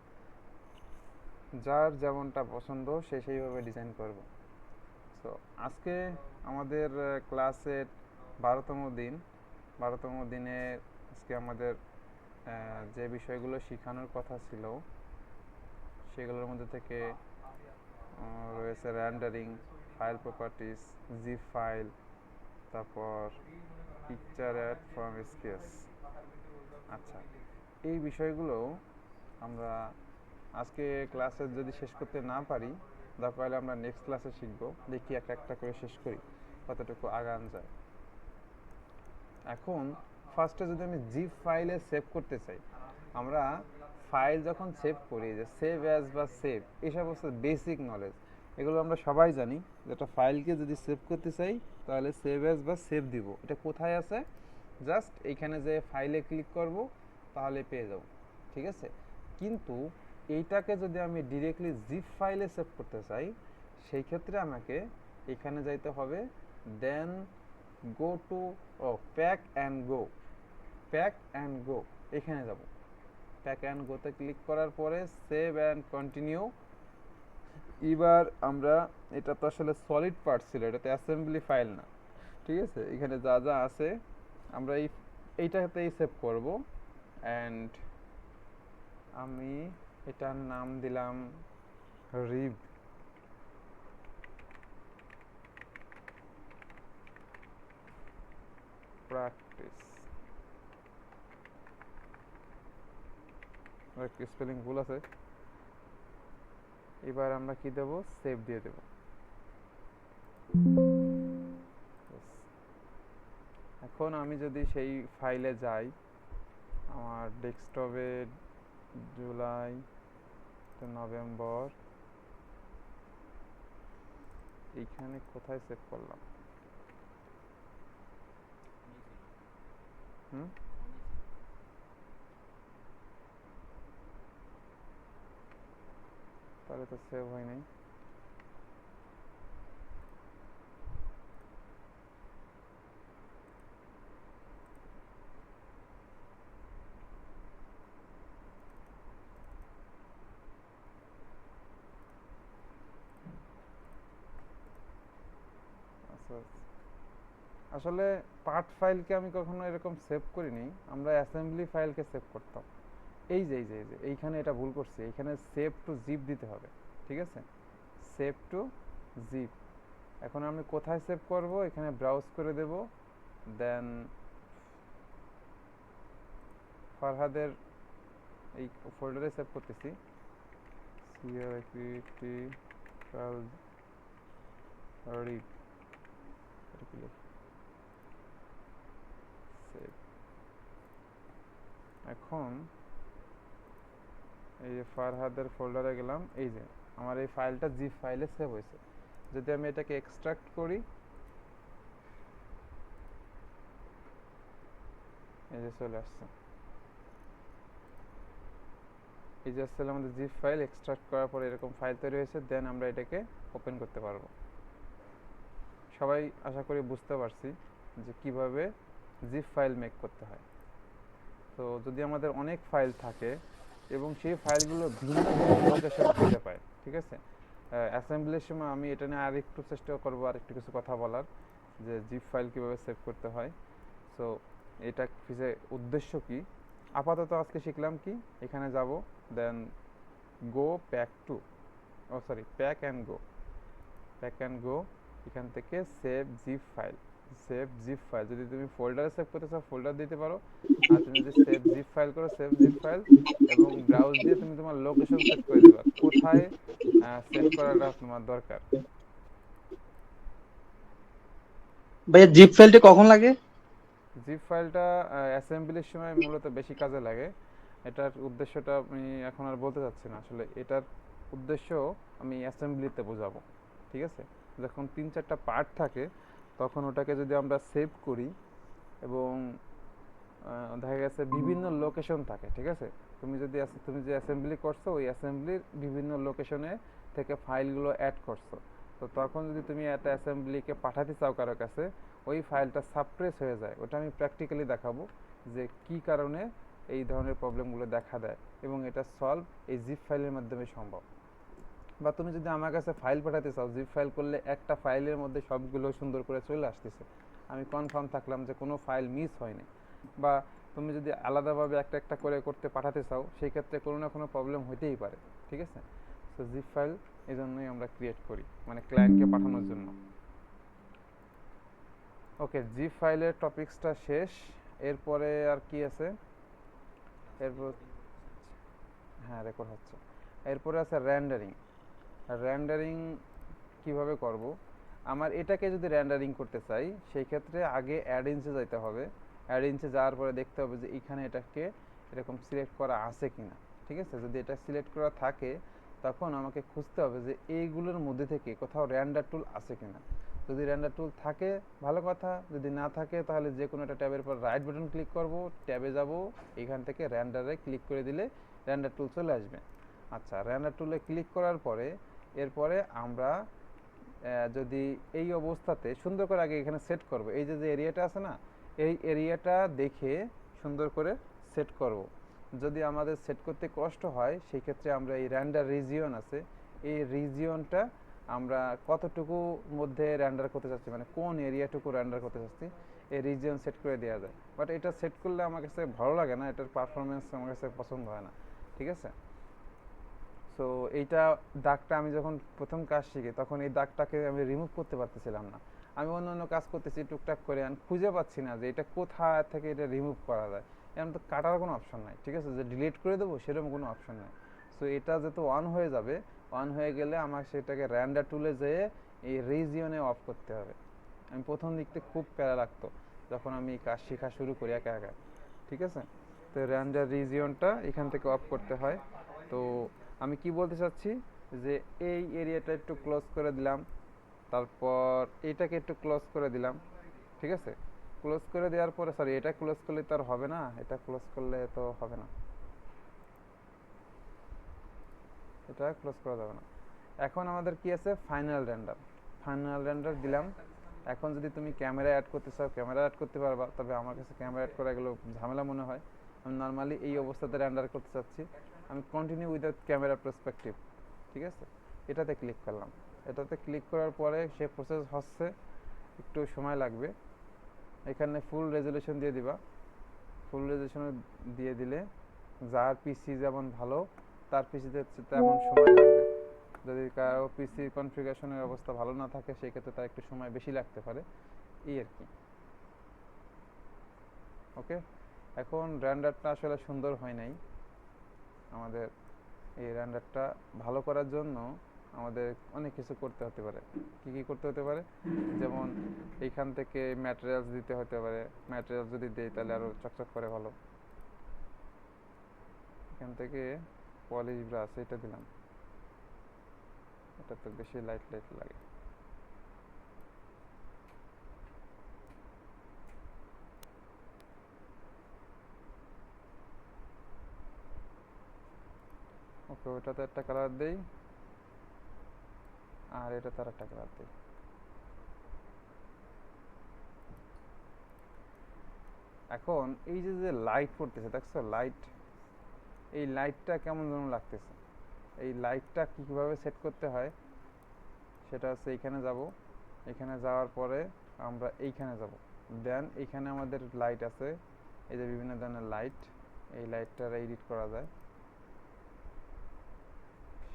যার যেমনটা পছন্দ সে সেইভাবে ডিজাইন করব। সো আজকে আমাদের ক্লাসের 12তম দিন। 12তম দিনে আজকে আমাদের যে বিষয়গুলো শেখানোর কথা ছিল সেগুলোর মধ্যে থেকে রয়েছে rendering, file properties, zip file, তারপর পিকচার অ্যাড ফ্রম স্কেচ। আচ্ছা, এই বিষয়গুলো আমরা আজকে ক্লাসে যদি শেষ করতে না পারি তাহলে আমরা নেক্সট ক্লাসে শিখবো। দেখি একটা একটা করে শেষ করি কতটুকু আগান যায়। এখন ফার্স্টে যদি আমি জিপ ফাইলে সেভ করতে চাই, আমরা ফাইল যখন সেভ করি যে সেভ অ্যাজ বা সেভ, এসব হচ্ছে বেসিক নলেজ, এগুলো আমরা সবাই জানি। যেটা ফাইলকে যদি সেভ করতে চাই তাহলে সেভ অ্যাজ বা সেভ দিব, এটা কোথায় আছে, জাস্ট এইখানে যে ফাইলে ক্লিক করব তাহলে পেয়ে যাব, ঠিক আছে। কিন্তু এইটাকে যদি আমি ডিরেক্টলি জিপ ফাইলে সেভ করতে চাই সেই ক্ষেত্রে আমাকে এখানে যাইতে হবে, then go to pack and go, pack and go, এখানে যাব। প্যাক অ্যান্ড গোতে ক্লিক করার পরে সেভ অ্যান্ড কন্টিনিউ। এবার আমরা, এটা তো আসলে সলিড পার্ট ছিল, এটা তো অ্যাসেম্বলি ফাইল না, ঠিক আছে। এখানে যা যা আছে আমরা এইটাতেই সেভ করব। অ্যান্ড আমি এটার নাম দিলাম রিভ প্র্যাকটিস। স্পেলিং ভুল আছে। এবার আমরা কি দেব, সেভ দিয়ে দেব। এখন আমি যদি সেই ফাইলে যাই, আমার ডেস্কটপে জুলাই, নভেম্বর, এইখানে কোথায় সেভ করলাম, তাহলে তো সেভ হয় নাই। আচ্ছা, আসলে পার্ট ফাইলকে আমি কখনো এরকম সেভ করিনি, আমরা অ্যাসেম্বলি ফাইলকে সেভ করতাম। এই যে এইখানে এটা ভুল করছি, এইখানে সেভ টু জিপ দিতে হবে, ঠিক আছে, সেভ টু জিপ। এখন আমি কোথায় সেভ করব, এখানে ব্রাউজ করে দেব, দেন ফারহাদের এই ফোল্ডারে সেভ করতেছি, critical read, সেভ। এখন এই যে ফারহাদের ফোল্ডারে গেলাম, এই যে আমার এই ফাইলটা জিপ ফাইলে সেভ হয়েছে। যদি আমি এটাকে এক্সট্রাক্ট করি, এই যে চলে আসছে, এই যে আসলে আমাদের জিপ ফাইল এক্সট্রাক্ট করার পরে এরকম ফাইল তৈরি হয়েছে। দেন আমরা এটাকে ওপেন করতে পারবো। সবাই আশা করি বুঝতে পারছি যে কিভাবে জিপ ফাইল মেক করতে হয়। তো যদি আমাদের অনেক ফাইল থাকে এবং সেই ফাইলগুলো ভিন্ন ভিন্ন লোকেশন খুঁজে পায়। ঠিক আছে, অ্যাসেম্বলির সময় আমি এটা নিয়ে আর একটু চেষ্টা করবো আর একটু কিছু কথা বলার, যে জিপ ফাইল কীভাবে সেভ করতে হয়। সো এটা পিছে উদ্দেশ্য কি, আপাতত আজকে শিখলাম কি, এখানে যাব, then go pack to, oh sorry pack and go, pack and go, এখান থেকে save zip file, save zip file, যদি তুমি ফোল্ডারে সেভ করতে চাও ফোল্ডার দিতে পারো, আর তুমি যদি সেভ জিপ ফাইল করো সেভ জিপ ফাইল, এবং ব্রাউজ দিয়ে তুমি তোমার লোকেশন সেট করে দেবা কোথায় সেভ করাটা তোমার দরকার। ভাইয়া জিপ ফাইলটা কখন লাগে? জিপ ফাইলটা অ্যাসেম্বলির সময় মূলত বেশি কাজে লাগে। এটার উদ্দেশ্যটা আমি এখন আর বলতে চাচ্ছি না, আসলে এটার উদ্দেশ্য আমি অ্যাসেম্বলিতে বোঝাবো। ঠিক আছে, যখন 3-4টা পার্ট থাকে তখন ওটাকে যদি আমরা সেভ করি, এবং দেখা গেছে বিভিন্ন লোকেশন থাকে, ঠিক আছে, তুমি যে অ্যাসেম্বলি করছো ওই অ্যাসেম্বলির বিভিন্ন লোকেশনে থেকে ফাইলগুলো অ্যাড করছো, তো তখন যদি তুমি একটা অ্যাসেম্বলিকে পাঠাতে চাও কারো কাছে, ওই ফাইলটা সাপ্রেস হয়ে যায়। ওটা আমি প্র্যাকটিক্যালি দেখাবো যে কি কারণে এই ধরনের প্রবলেমগুলো দেখা দেয়, এবং এটা সলভ এই জিপ ফাইলের মাধ্যমে সম্ভব। বা তুমি যদি আমার কাছে ফাইল পাঠাতে চাও, জিপ ফাইল করলে একটা ফাইলের মধ্যে সবগুলো সুন্দর করে চলে আসতেছে, আমি কনফার্ম থাকলাম যে কোনো ফাইল মিস হয়নি। বা তুমি যদি আলাদাভাবে একটা একটা করে করতে পাঠাতে চাও, সেই ক্ষেত্রে কোনো না কোনো প্রবলেম হতেই পারে। ঠিক আছে, সো জিপ ফাইল এই জন্যই আমরা ক্রিয়েট করি, মানে ক্লায়েন্টকে পাঠানোর জন্য। ওকে, জিপ ফাইলের টপিক্সটা শেষ। এরপরে আর কি আছে, এরপর, হ্যাঁ রেকর্ড হচ্ছে। এরপরে আছে র্যান্ডারিং। র্যান্ডারিং কিভাবে করব, আমার এটাকে যদি র্যান্ডারিং করতে চাই সেই ক্ষেত্রে আগে অ্যাড ইনসে যেতে হবে। অ্যাড ইনসে যাওয়ার পরে দেখতে হবে যে এখানে এটাকে এরকম সিলেক্ট করা আছে কিনা। ঠিক আছে, যদি এটা সিলেক্ট করা থাকে তখন আমাকে খুঁজতে হবে যে এইগুলোর মধ্যে থেকে কোথাও র্যান্ডার টুল আছে কিনা। যদি র্যান্ডার টুল থাকে ভালো কথা, যদি না থাকে তাহলে যে কোনো একটা ট্যাবের পর রাইট বাটন ক্লিক করব, ট্যাবে যাব, এখান থেকে র্যান্ডারে ক্লিক করে দিলে র্যান্ডার টুল চলে আসবে। আচ্ছা, র্যান্ডার টুলে ক্লিক করার পরে এরপরে আমরা যদি এই অবস্থাতে সুন্দর করে আগে এখানে সেট করব, এই যে যে এরিয়াটা আছে না, এই এরিয়াটা দেখে সুন্দর করে সেট করব। যদি আমাদের সেট করতে কষ্ট হয় সেই ক্ষেত্রে আমরা এই র্যান্ডার রিজিয়ন আছে, এই রিজিয়নটা আমরা কতটুকু মধ্যে র্যান্ডার করতে চাচ্ছি, মানে কোন এরিয়াটুকু র্যান্ডার করতে চাচ্ছি, এই রিজিয়ন সেট করে দেওয়া যায়। বাট এটা সেট করলে আমার কাছে ভালো লাগে না, এটার পারফরমেন্স আমার কাছে পছন্দ হয় না। ঠিক আছে, সো এইটা দাগটা আমি যখন প্রথম কাজ শিখি তখন এই দাগটাকে আমি রিমুভ করতে পারতেছিলাম না। আমি অন্য অন্য কাজ করতেছি টুকটাক করে, আমি খুঁজে পাচ্ছি না যে এটা কোথা থেকে এটা রিমুভ করা যায়। এরকম তো কাটার কোনো অপশন নাই, ঠিক আছে, যে ডিলিট করে দেবো সেরকম কোনো অপশন নাই। সো এটা যেহেতু অন হয়ে যাবে, অন হয়ে গেলে আমার সেটাকে র্যান্ডার টুলে যেয়ে এই রিজিয়নে অফ করতে হবে। আমি প্রথম দিকতে খুব প্যারা লাগতো যখন আমি কাজ শেখা শুরু করি একা একা। ঠিক আছে, তো র্যান্ডার রিজিয়নটা এখান থেকে অফ করতে হয়। তো আমি কি বলতে চাচ্ছি, যে এই এরিয়াটা একটু ক্লোজ করে দিলাম, তারপর এইটাকে একটু ক্লোজ করে দিলাম। ঠিক আছে, ক্লোজ করে দেওয়ার পরে, সরি এটা ক্লোজ করলে তো আর হবে না, এটা ক্লোজ করলে তো হবে না, এটা ক্লোজ করা যাবে না। এখন আমাদের কি আছে, ফাইনাল রেন্ডার। ফাইনাল রেন্ডার দিলাম। এখন যদি তুমি ক্যামেরা অ্যাড করতে চাও ক্যামেরা অ্যাড করতে পারবা, তবে আমার কাছে ক্যামেরা অ্যাড করা এগুলো ঝামেলা মনে হয়। আমি নর্মালি এই অবস্থাতে রেন্ডার করতে চাচ্ছি, আমি কন্টিনিউ উইদাউট ক্যামেরা পার্সপেক্টিভ। ঠিক আছে, এটাতে ক্লিক করলাম। এটাতে ক্লিক করার পরে সে প্রসেস হচ্ছে, একটু সময় লাগবে। এখানে ফুল রেজলিউশন দিয়ে দিবা। ফুল রেজলিউশন দিয়ে দিলে যার পিসি যেমন ভালো তার পিসিতে তেমন সময় লাগবে। যদি কারো পিসির কনফিগারেশনের অবস্থা ভালো না থাকে সেই ক্ষেত্রে তার একটু সময় বেশি লাগতে পারে, এই আর কি। ওকে, এখন রেন্ডারটা আসলে সুন্দর হয় নাই আমাদের। এই রেন্ডারটা ভালো করার জন্য আমাদের অনেক কিছু করতে হতে পারে। কি কি করতে হতে পারে, যেমন এইখান থেকে ম্যাটেরিয়ালস দিতে হতে পারে। ম্যাটেরিয়ালস যদি দেই তাহলে আরও চকচক করে ভালো। এখান থেকে পলিশ ব্রাশ এটা দিলাম, এটা তো বেশি লাইট লাইট লাগে। ওকে, ওটাতে একটা কালার দেই, আর এটা তার একটা কালার দিই। এখন এই যে যে লাইট পড়তেছে দেখছো, লাইট, এই লাইটটা কেমন যেন লাগতেছে। এই লাইটটা কীভাবে সেট করতে হয় সেটা হচ্ছে এইখানে যাব, এখানে যাওয়ার পরে আমরা এইখানে যাব, দেন এইখানে আমাদের লাইট আছে, এই যে বিভিন্ন ধরনের লাইট, এই লাইটটা এডিট করা যায়।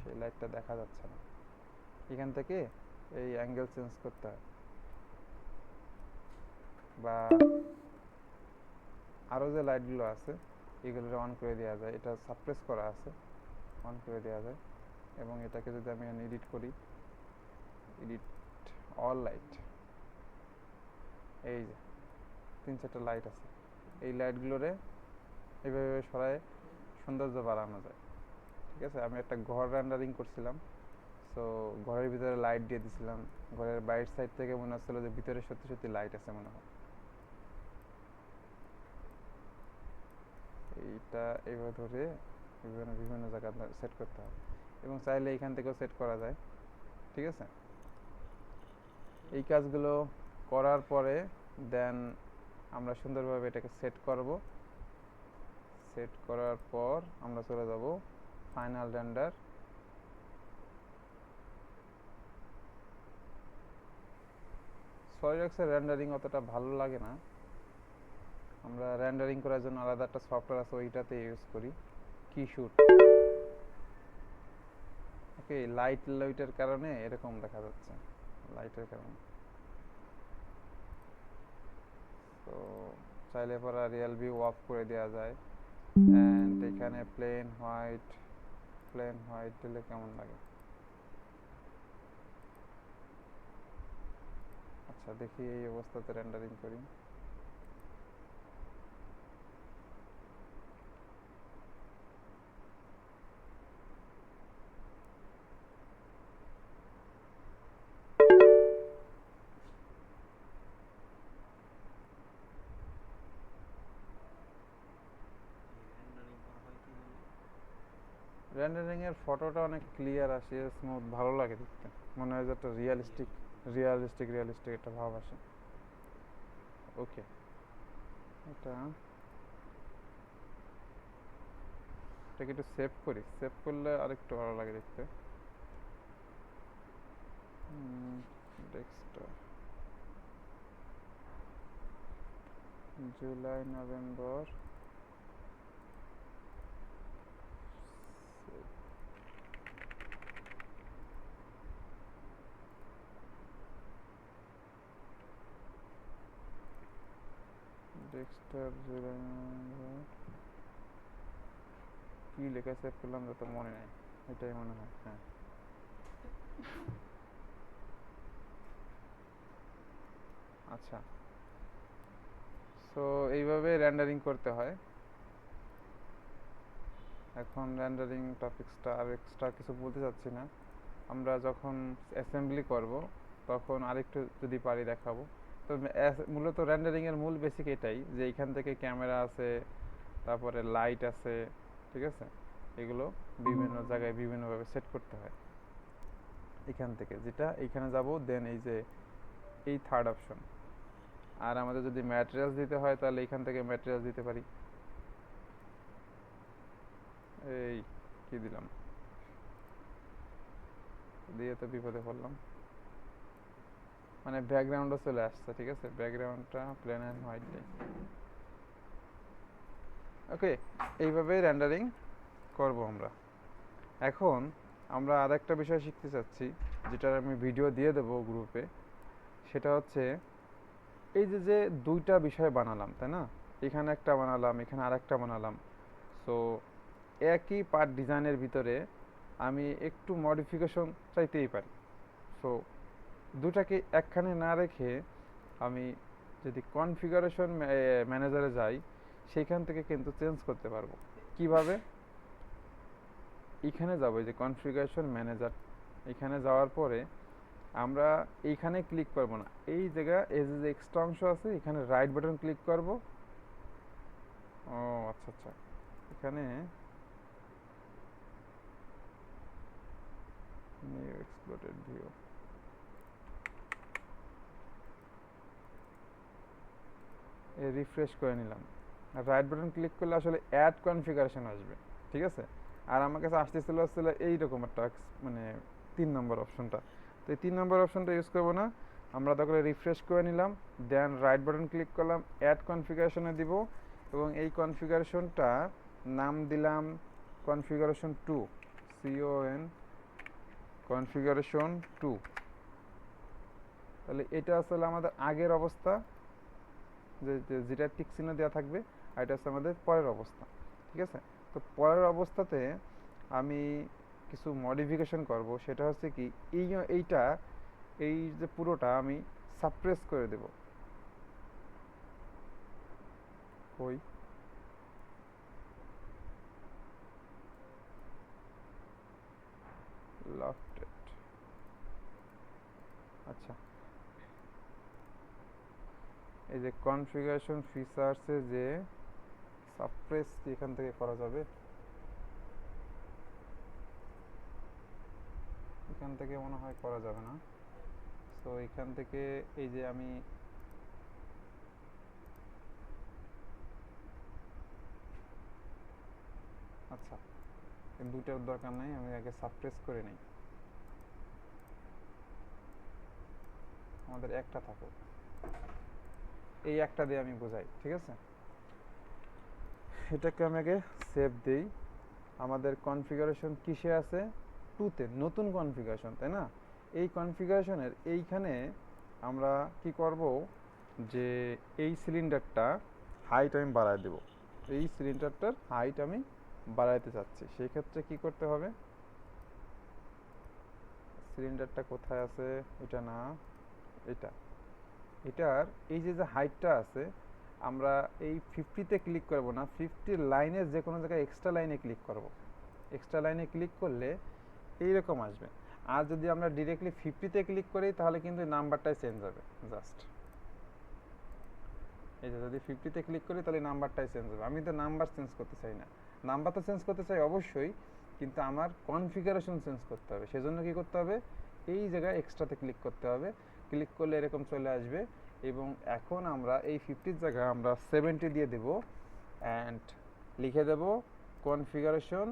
সেই লাইটটা দেখা যাচ্ছে না, এখান থেকে এই অ্যাঙ্গেল চেঞ্জ করতে হয়, বা আরও যে লাইটগুলো আছে এগুলো অন করে দেওয়া যায়, এটা সাপ্রেস করা আছে, অন করে দেওয়া যায়। এবং এটাকে যদি আমি এডিট করি, এডিট অল লাইট, এই যে 3-4টা লাইট আছে, এই লাইটগুলোরে এইভাবে সরায় সৌন্দর্য বাড়ানো যায়। ঠিক আছে, আমি একটা ঘর রেন্ডারিং করছিলাম, সো ঘরের ভিতরে লাইট দিয়ে দিছিলাম, ঘরের বাইরের সাইড থেকে মনে হচ্ছিল যে ভিতরে সত্যি সত্যি লাইট আছে মনে হয়। এইটা এইভাবে ধরে বিভিন্ন বিভিন্ন জায়গায় সেট করতে হয়, এবং চাইলে এখান থেকেও সেট করা যায়। ঠিক আছে, এই কাজগুলো করার পরে দেন আমরা সুন্দরভাবে এটাকে সেট করব। সেট করার পর আমরা চলে যাব ফাইনাল রেন্ডার। সলিডওয়ার্কসের রেন্ডারিং অতটা ভালো লাগে না, আমরা রেন্ডারিং করার জন্য আলাদা একটা সফটওয়্যার আছে, ওইটাতে ইউজ করি, কিশুট। ওকে, লাইটের কারণে এরকম দেখা যাচ্ছে, লাইটের কারণে। তো চাইলে পরে রিয়েল ভিউ অফ করে দেওয়া যায়। অ্যান্ড এখানে প্লেন হোয়াইট দিলে কেমন লাগে? আচ্ছা, দেখি এই অবস্থাতে রেন্ডারিং করি। রেন্ডারিং এর ফটোটা অনেক ক্লিয়ার আসে, স্মুথ, ভালো লাগে দেখতে, মনে হয় যে একটা রিয়েলিস্টিক একটা ভাব আসে। ওকে, এটাকে একটু সেভ করি, সেভ করলে আরেকটু ভালো লাগে দেখতে। Desktop, July November, desktop July November, কি লেখা সেভ করলাম তো মনে নেই, এটাই মনে হয়। হ্যাঁ, আচ্ছা, সো এইভাবে রেন্ডারিং করতে হয়। এখন রেন্ডারিং টপিক্সটা আর এক্সট্রা কিছু বলতে চাচ্ছি না, আমরা যখন অ্যাসেম্বলি করব তখন আরেকটু যদি পারি দেখাবো। তো মূলত রেন্ডারিং এর মূল বেসিক এটাই যে এখান থেকে ক্যামেরা আছে, তারপরে লাইট আছে, ঠিক আছে, এগুলো বিভিন্ন জায়গায় বিভিন্নভাবে সেট করতে হয়। এখান থেকে যেটা এইখানে যাব, দেন এই যে এই থার্ড অপশন। আর আমাদের যদি ম্যাটেরিয়ালস দিতে হয় তাহলে এখান থেকে ম্যাটেরিয়ালস দিতে পারি। এই কি দিলাম, দিয়ে তো বিপদে পড়লাম, মানে ব্যাকগ্রাউন্ডও চলে আসছে। ঠিক আছে, ব্যাকগ্রাউন্ডটা প্লেন অ্যান্ড হোয়াইট। ওকে, এইভাবেই রেন্ডারিং করব আমরা। এখন আমরা আরেকটা বিষয় শিখতে চাচ্ছি, যেটার আমি ভিডিও দিয়ে দেবো গ্রুপে। সেটা হচ্ছে এই যে যে দুইটা বিষয় বানালাম, তাই না, এখানে একটা বানালাম, এখানে আরেকটা বানালাম। সো একই পার্ট ডিজাইনের ভিতরে আমি একটু মডিফিকেশন চাইতেই পারি। সো দুটাকে একখানে না রেখে আমি যদি কনফিগারেশন ম্যানেজারে যাই, সেইখান থেকে কিন্তু চেঞ্জ করতে পারবো। কিভাবে? এখানে যাব, এই যে কনফিগারেশন ম্যানেজার, এখানে যাওয়ার পরে আমরা এইখানে ক্লিক করব না, এই জায়গা এই যে এক্সট্রা অংশ আছে এখানে রাইট বাটন ক্লিক করব। ও আচ্ছা আচ্ছা, এখানে নিউ এক্সপ্লোরেড ভিউ, রিফ্রেশ করে নিলাম। রাইট বাটন ক্লিক করলে আসলে অ্যাড কনফিগারেশন আসবে। ঠিক আছে। আর আমার কাছে আসছিল এইরকম একটা মানে 3 নম্বর অপশনটা। তো এই 3 নম্বর অপশনটা ইউজ করবো না, আমরা তাহলে রিফ্রেশ করে নিলাম, দেন রাইট বাটন ক্লিক করলাম, অ্যাড কনফিগারেশনে দিব, এবং এই কনফিগারেশনটা নাম দিলাম কনফিগারেশন 2, CON কনফিগারেশন 2। তাহলে এটা আসলে আমাদের আগের অবস্থা, যেটা টিক চিহ্ন দেওয়া থাকবে, আর এটা হচ্ছে আমাদের পরের অবস্থা। ঠিক আছে। তো পরের অবস্থাতে আমি কিছু মডিফিকেশন করব, সেটা হচ্ছে কি, এইটা এই যে পুরোটা আমি সাপ্রেস করে দেব। ওই লফটেড, আচ্ছা, এই যে কনফিগারেশন ফিচার্সে যে সাপ্রেস কি এখান থেকে করা যাবে? এখান থেকে মনে হয় করা যাবে না। তো এখান থেকে এই যে আমি আচ্ছা, এই দুটার দরকার নাই, আমি আগে সাপ্রেস করে নিই, আমাদের একটা থাকুক, এই একটা দিয়ে আমি বোঝাই। ঠিক আছে, এটাকে আমি আগে সেভ দিই। আমাদের কনফিগারেশন কিসে আছে? 2তে, নতুন কনফিগারেশন, তাই না? এই কনফিগারেশনের এইখানে আমরা কি করব, যে এই সিলিন্ডারটা হাইট আমি বাড়ায় দেব, এই সিলিন্ডারটার হাইট আমি বাড়াইতে চাচ্ছি। সেই ক্ষেত্রে কি করতে হবে, সিলিন্ডারটা কোথায় আছে, এটা না, এটা, এটার এই যে যে হাইটটা আছে, আমরা এই 50তে ক্লিক করব না, 50 লাইনের যে কোনো জায়গায় এক্সট্রা লাইনে ক্লিক করব। এক্সট্রা লাইনে ক্লিক করলে এইরকম আসবে। আর যদি আমরা ডিরেক্টলি 50তে ক্লিক করি, তাহলে কিন্তু নাম্বারটাই চেঞ্জ হবে। জাস্ট এই যে যদি 50তে ক্লিক করি, তাহলে নাম্বারটাই চেঞ্জ হবে। আমি তো নাম্বার চেঞ্জ করতে চাই না, নাম্বার তো চেঞ্জ করতে চাই অবশ্যই, কিন্তু আমার কনফিগারেশন চেঞ্জ করতে হবে। সেজন্য কি করতে হবে, এই জায়গায় এক্সট্রাতে ক্লিক করতে হবে। ক্লিক করলে এরকম চলে আসবে, এবং এখন আমরা এই 50-র জায়গায় আমরা 70 দিয়ে দেব, অ্যান্ড লিখে দেব কনফিগারেশন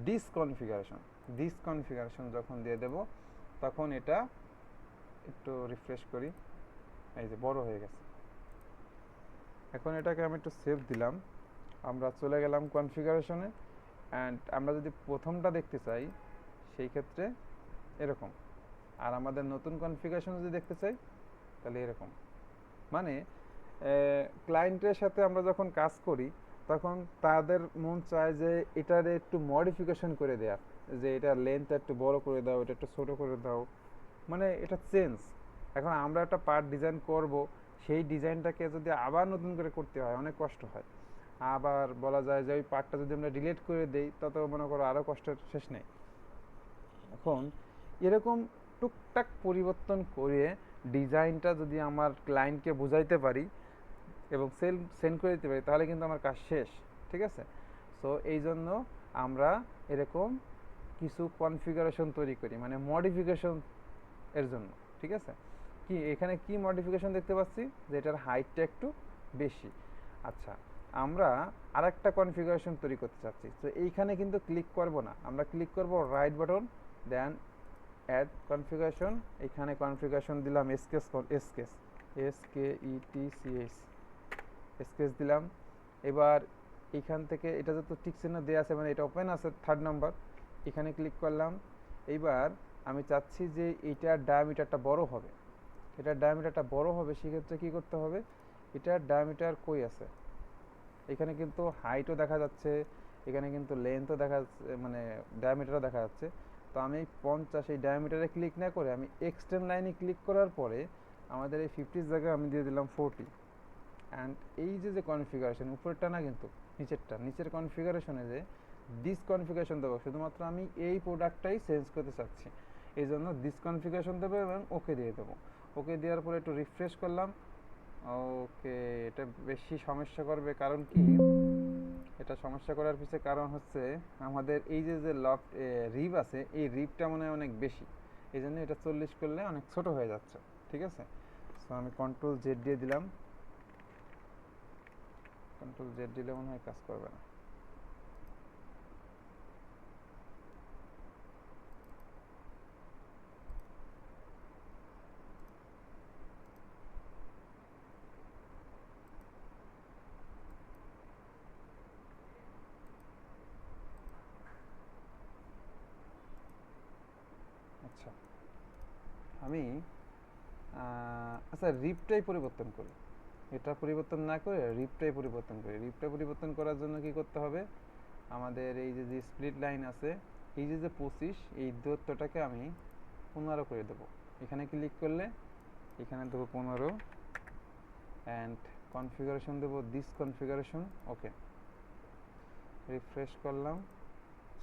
ডিসকনফিগারেশন। ডিসকনফিগারেশন যখন দিয়ে দেব, তখন এটা একটু রিফ্রেশ করি, এই যে বড় হয়ে গেছে। এখন এটাকে আমি একটু সেভ দিলাম, আমরা চলে গেলাম কনফিগারেশনে, অ্যান্ড আমরা যদি প্রথমটা দেখতে চাই, সেই ক্ষেত্রে এরকম। আর আমাদের নতুন কনফিগারেশন যদি দেখতে চাই, তাহলে এরকম। মানে ক্লায়েন্টের সাথে আমরা যখন কাজ করি, তখন তাদের মন চায় যে এটার একটু মডিফিকেশন করে দেওয়ার, যে এটার লেন্থটা একটু বড় করে দাও, এটা একটু ছোট করে দাও, মানে এটা চেঞ্জ। এখন আমরা একটা পার্ট ডিজাইন করব, সেই ডিজাইনটাকে যদি আবার নতুন করে করতে হয়, অনেক কষ্ট হয়। আবার বলা যায় যে ওই পার্টটা যদি আমরা ডিলিট করে দেই, তাতেও মনে করো আরও কষ্টের শেষ নেই। এখন এরকম টুকটাক পরিবর্তন করে ডিজাইনটা যদি আমার ক্লায়েন্টকে বোঝাইতে পারি এবং সেন্ড করে দিতে পারি, তাহলে কিন্তু আমার কাজ শেষ। ঠিক আছে। সো এই জন্য আমরা এরকম কিছু কনফিগারেশন তৈরি করি, মানে মডিফিকেশন এর জন্য। ঠিক আছে। কি এখানে কি মডিফিকেশন দেখতে পাচ্ছি, যে এটার হাইটটা একটু বেশি। আচ্ছা, আমরা আরেকটা কনফিগারেশন তৈরি করতে চাচ্ছি, তো এইখানে কিন্তু ক্লিক করব না, আমরা ক্লিক করব রাইট বাটন, দেন অ্যাড কনফিগারেশন। এখানে কনফিগারেশন দিলাম স্কেচ, স্কেচ, SKETCH, স্কেচ দিলাম। এবার এইখান থেকে এটা যত টিক চিহ্ন দেওয়া আছে, মানে এটা ওপেন আছে 3rd নাম্বার, এখানে ক্লিক করলাম। এইবার আমি চাচ্ছি যে এটার ডায়ামিটারটা বড় হবে, এটার ডায়ামিটারটা বড় হবে। সেক্ষেত্রে কী করতে হবে, এটার ডায়ামিটার কই আছে, এখানে কিন্তু হাইটও দেখা যাচ্ছে, এখানে কিন্তু লেন্থও দেখা যাচ্ছে, মানে ডায়ামিটারও দেখা যাচ্ছে। তো আমি 50 এই ডায়ামিটারে ক্লিক না করে আমি এক্সটেন্ড লাইনে ক্লিক করার পরে আমাদের এই 50 জায়গায় আমি দিয়ে দিলাম 40। অ্যান্ড এই যে যে কনফিগারেশন, উপরেরটা না কিন্তু নিচেরটা, নিচের কনফিগারেশনে যে ডিসকনফিগারেশন দেবো, শুধুমাত্র আমি এই প্রোডাক্টটাই চেঞ্জ করতে চাচ্ছি, এই জন্য ডিসকনফিগারেশন দেবো এবং ওকে দিয়ে দেবো। ওকে দেওয়ার পরে একটু রিফ্রেশ করলাম। ওকে, এটা বেশি সমস্যা করবে, কারণ কি, এটা সমস্যা করার পিছনে কারণ হচ্ছে আমাদের এই যে যে রিব আছে, এই রিবটা মনে হয় অনেক বেশি, এই জন্য এটা 40 করলে অনেক ছোট হয়ে যাচ্ছে। ঠিক আছে। সো আমি Ctrl Z দিয়ে দিলাম, Ctrl Z দিলে মনে হয় কাজ করবে না। আমি আচ্ছা রিপটাই পরিবর্তন করি, এটা পরিবর্তন না করে রিপটাই পরিবর্তন করি। রিপটা পরিবর্তন করার জন্য কি করতে হবে, আমাদের এই যে স্প্লিট লাইন আছে, এই যে 25, এই দূরত্বটাকে আমি 15 করে দেবো। এখানে ক্লিক করলে এখানে দেবো 15 অ্যান্ড কনফিগারেশন দেবো দিস কনফিগারেশন। ওকে, রিফ্রেশ করলাম,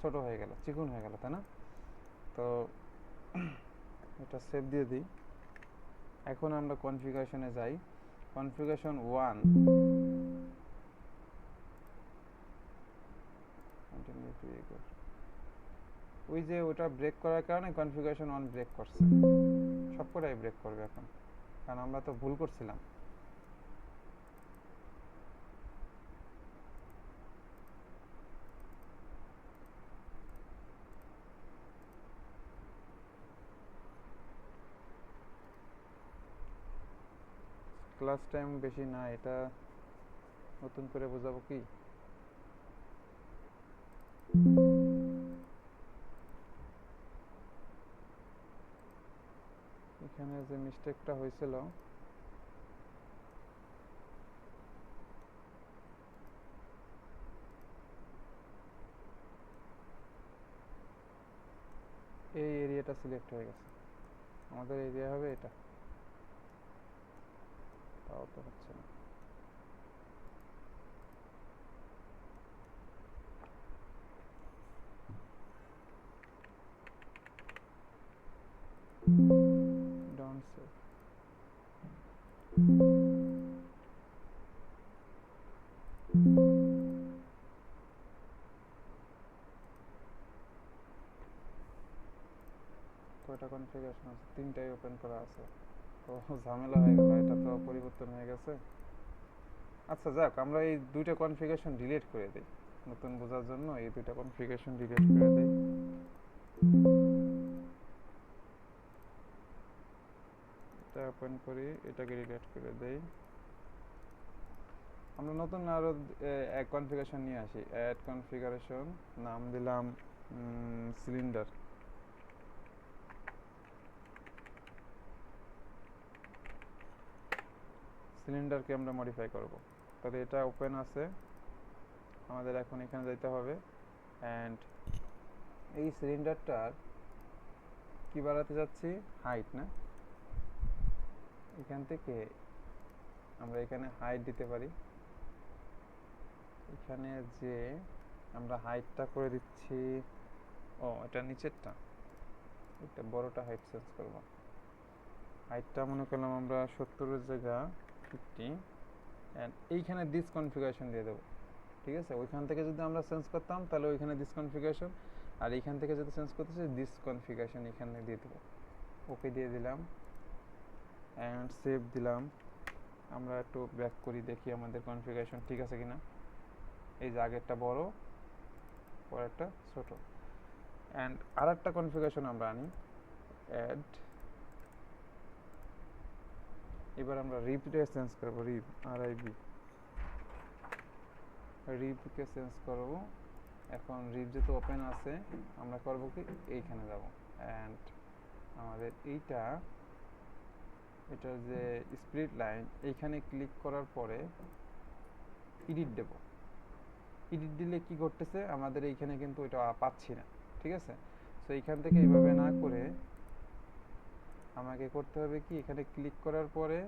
ছোট হয়ে গেল, চিকন হয়ে গেল, তাই না? তো এটা সেভ দিয়ে দিই। এখন আমরা কনফিগারেশনে যাই, কনফিগারেশন 1, ওই যে ওটা ব্রেক করার কারণে কনফিগারেশন 1 ব্রেক করছে, সবকটাই ব্রেক করবে এখন, কারণ আমরা তো ভুল করছিলাম। ক্লাস টাইম বেশি না, এটা নতুন করে বোঝাবো কি? এখানে যে মিস্টেকটা হয়েছিল, এই এরিয়াটা সিলেক্ট হয়ে গেছে, আমাদের এরিয়া হবে এটা, তাও তো হচ্ছে না। Don't save. কয়টা কনফিগারেশন আছে? 3টাই ওপেন করা আছে, তো ঝামেলা হয়ে গেল, এটা তো পরিবর্তন হয়ে গেছে। আচ্ছা যাক, আমরা এই দুইটা কনফিগারেশন ডিলিট করে দিই, নতুন বোঝার জন্য এই দুইটা কনফিগারেশন ডিলিট করে দিই। এটা ওপেন করি, এটাকে ডিলিট করে দেই। আমরা নতুন আরো এক কনফিগারেশন নিয়ে আসি, অ্যাড কনফিগারেশন, নাম দিলাম সিলিন্ডার। সিলিন্ডারকে আমরা মডিফাই করব, তাহলে এটা ওপেন আছে, আমাদের এখন এখানে যাইতে হবে অ্যান্ড এই সিলিন্ডারটার কি বাড়াতে যাচ্ছি, হাইট না, এখান থেকে আমরা এখানে হাইট দিতে পারি। এখানে যে আমরা হাইটটা করে দিচ্ছি, ও এটা নিচেরটা, এটা বড়টা হাইট চেঞ্জ করব। হাইটটা মনে করলাম আমরা 70-এর জায়গা 50 অ্যান্ড এইখানে দিস কনফিগারেশন দিয়ে দেবো। ঠিক আছে, ওইখান থেকে যদি আমরা চেঞ্জ করতাম তাহলে ওইখানে দিস কনফিগারেশন, আর এইখান থেকে যদি চেঞ্জ করতেছি দিস কনফিগারেশন এখানে দিয়ে দেবো। ওকে দিয়ে দিলাম অ্যান্ড সেভ দিলাম। আমরা একটু ব্যাক করি, দেখি আমাদের কনফিগারেশন ঠিক আছে কিনা। এই যে আগেরটা বড়, পরেরটা ছোট। অ্যান্ড আর একটা কনফিগারেশন আমরা আনি, অ্যাড, এবার আমরা রিপটা চেঞ্জ করবো, রিপ RIP, রিপকে চেঞ্জ করব। এখন রিপ যেহেতু ওপেন আছে, আমরা করব কি, এইখানে যাব অ্যান্ড আমাদের এটার যে স্প্লিট লাইন, এইখানে ক্লিক করার পরে এডিট দেব। এডিট দিলে কি করতেছে, আমাদের এইখানে কিন্তু এটা পাচ্ছি না। ঠিক আছে, তো এইখান থেকে এইভাবে না করে আমাকে করতে হবে কি, এখানে ক্লিক করার পরে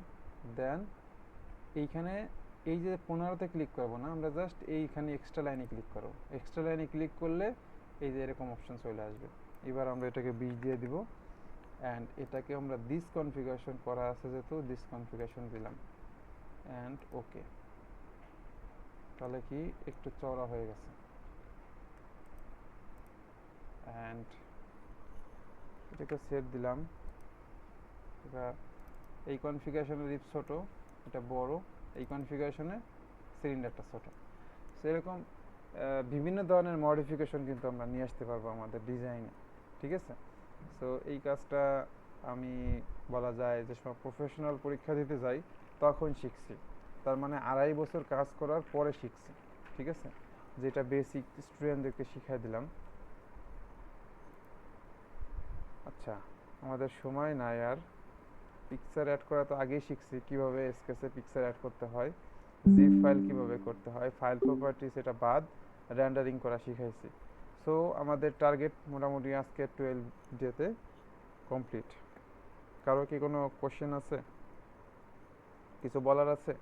দেন এইখানে এই যে 15তে ক্লিক করব না, আমরা জাস্ট এইখানে এক্সট্রা লাইনে ক্লিক করব। এক্সট্রা লাইনে ক্লিক করলে এই যে এরকম অপশন চলে আসবে। এবার আমরা এটাকে 20 দিয়ে দিব অ্যান্ড এটাকে আমরা দিস কনফিগারেশন করা আছে যেহেতু দিস কনফিগারেশন দিলাম অ্যান্ড ওকে। তাহলে কি একটু চওড়া হয়ে গেছে অ্যান্ড এটাকে সেভ দিলাম। এটা এই কনফিগারেশনের রিপ ছোট, এটা বড়, এই কনফিগারেশনে সিলিন্ডারটা ছোট। সেরকম বিভিন্ন ধরনের মডিফিকেশন কিন্তু আমরা নিয়ে আসতে পারবো আমাদের ডিজাইনে। ঠিক আছে, সো এই কাজটা আমি বলা যায় যে সব প্রফেশনাল পরীক্ষা দিতে যাই তখন শিখছি, তার মানে 2.5 বছর কাজ করার পরে শিখছি। ঠিক আছে, যেটা বেসিক স্টুডেন্টদেরকে শিখাই দিলাম। আচ্ছা, আমাদের সময় নাই আর। পিকচার অ্যাড করা তো আগেই শিখছি, কিভাবে স্কেচে পিকচার অ্যাড করতে হয়, জিপ ফাইল কিভাবে করতে হয়, ফাইল প্রপার্টিস এটা বাদ রেন্ডারিং করা শিখাইছি। সো আমাদের টার্গেট মোটামুটি আজকে 12 ডেতে কমপ্লিট। কারো কি কোনো কোশ্চেন আছে, কিছু বলার আছে?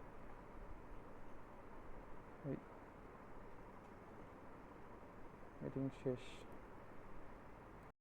মিটিং শেষ।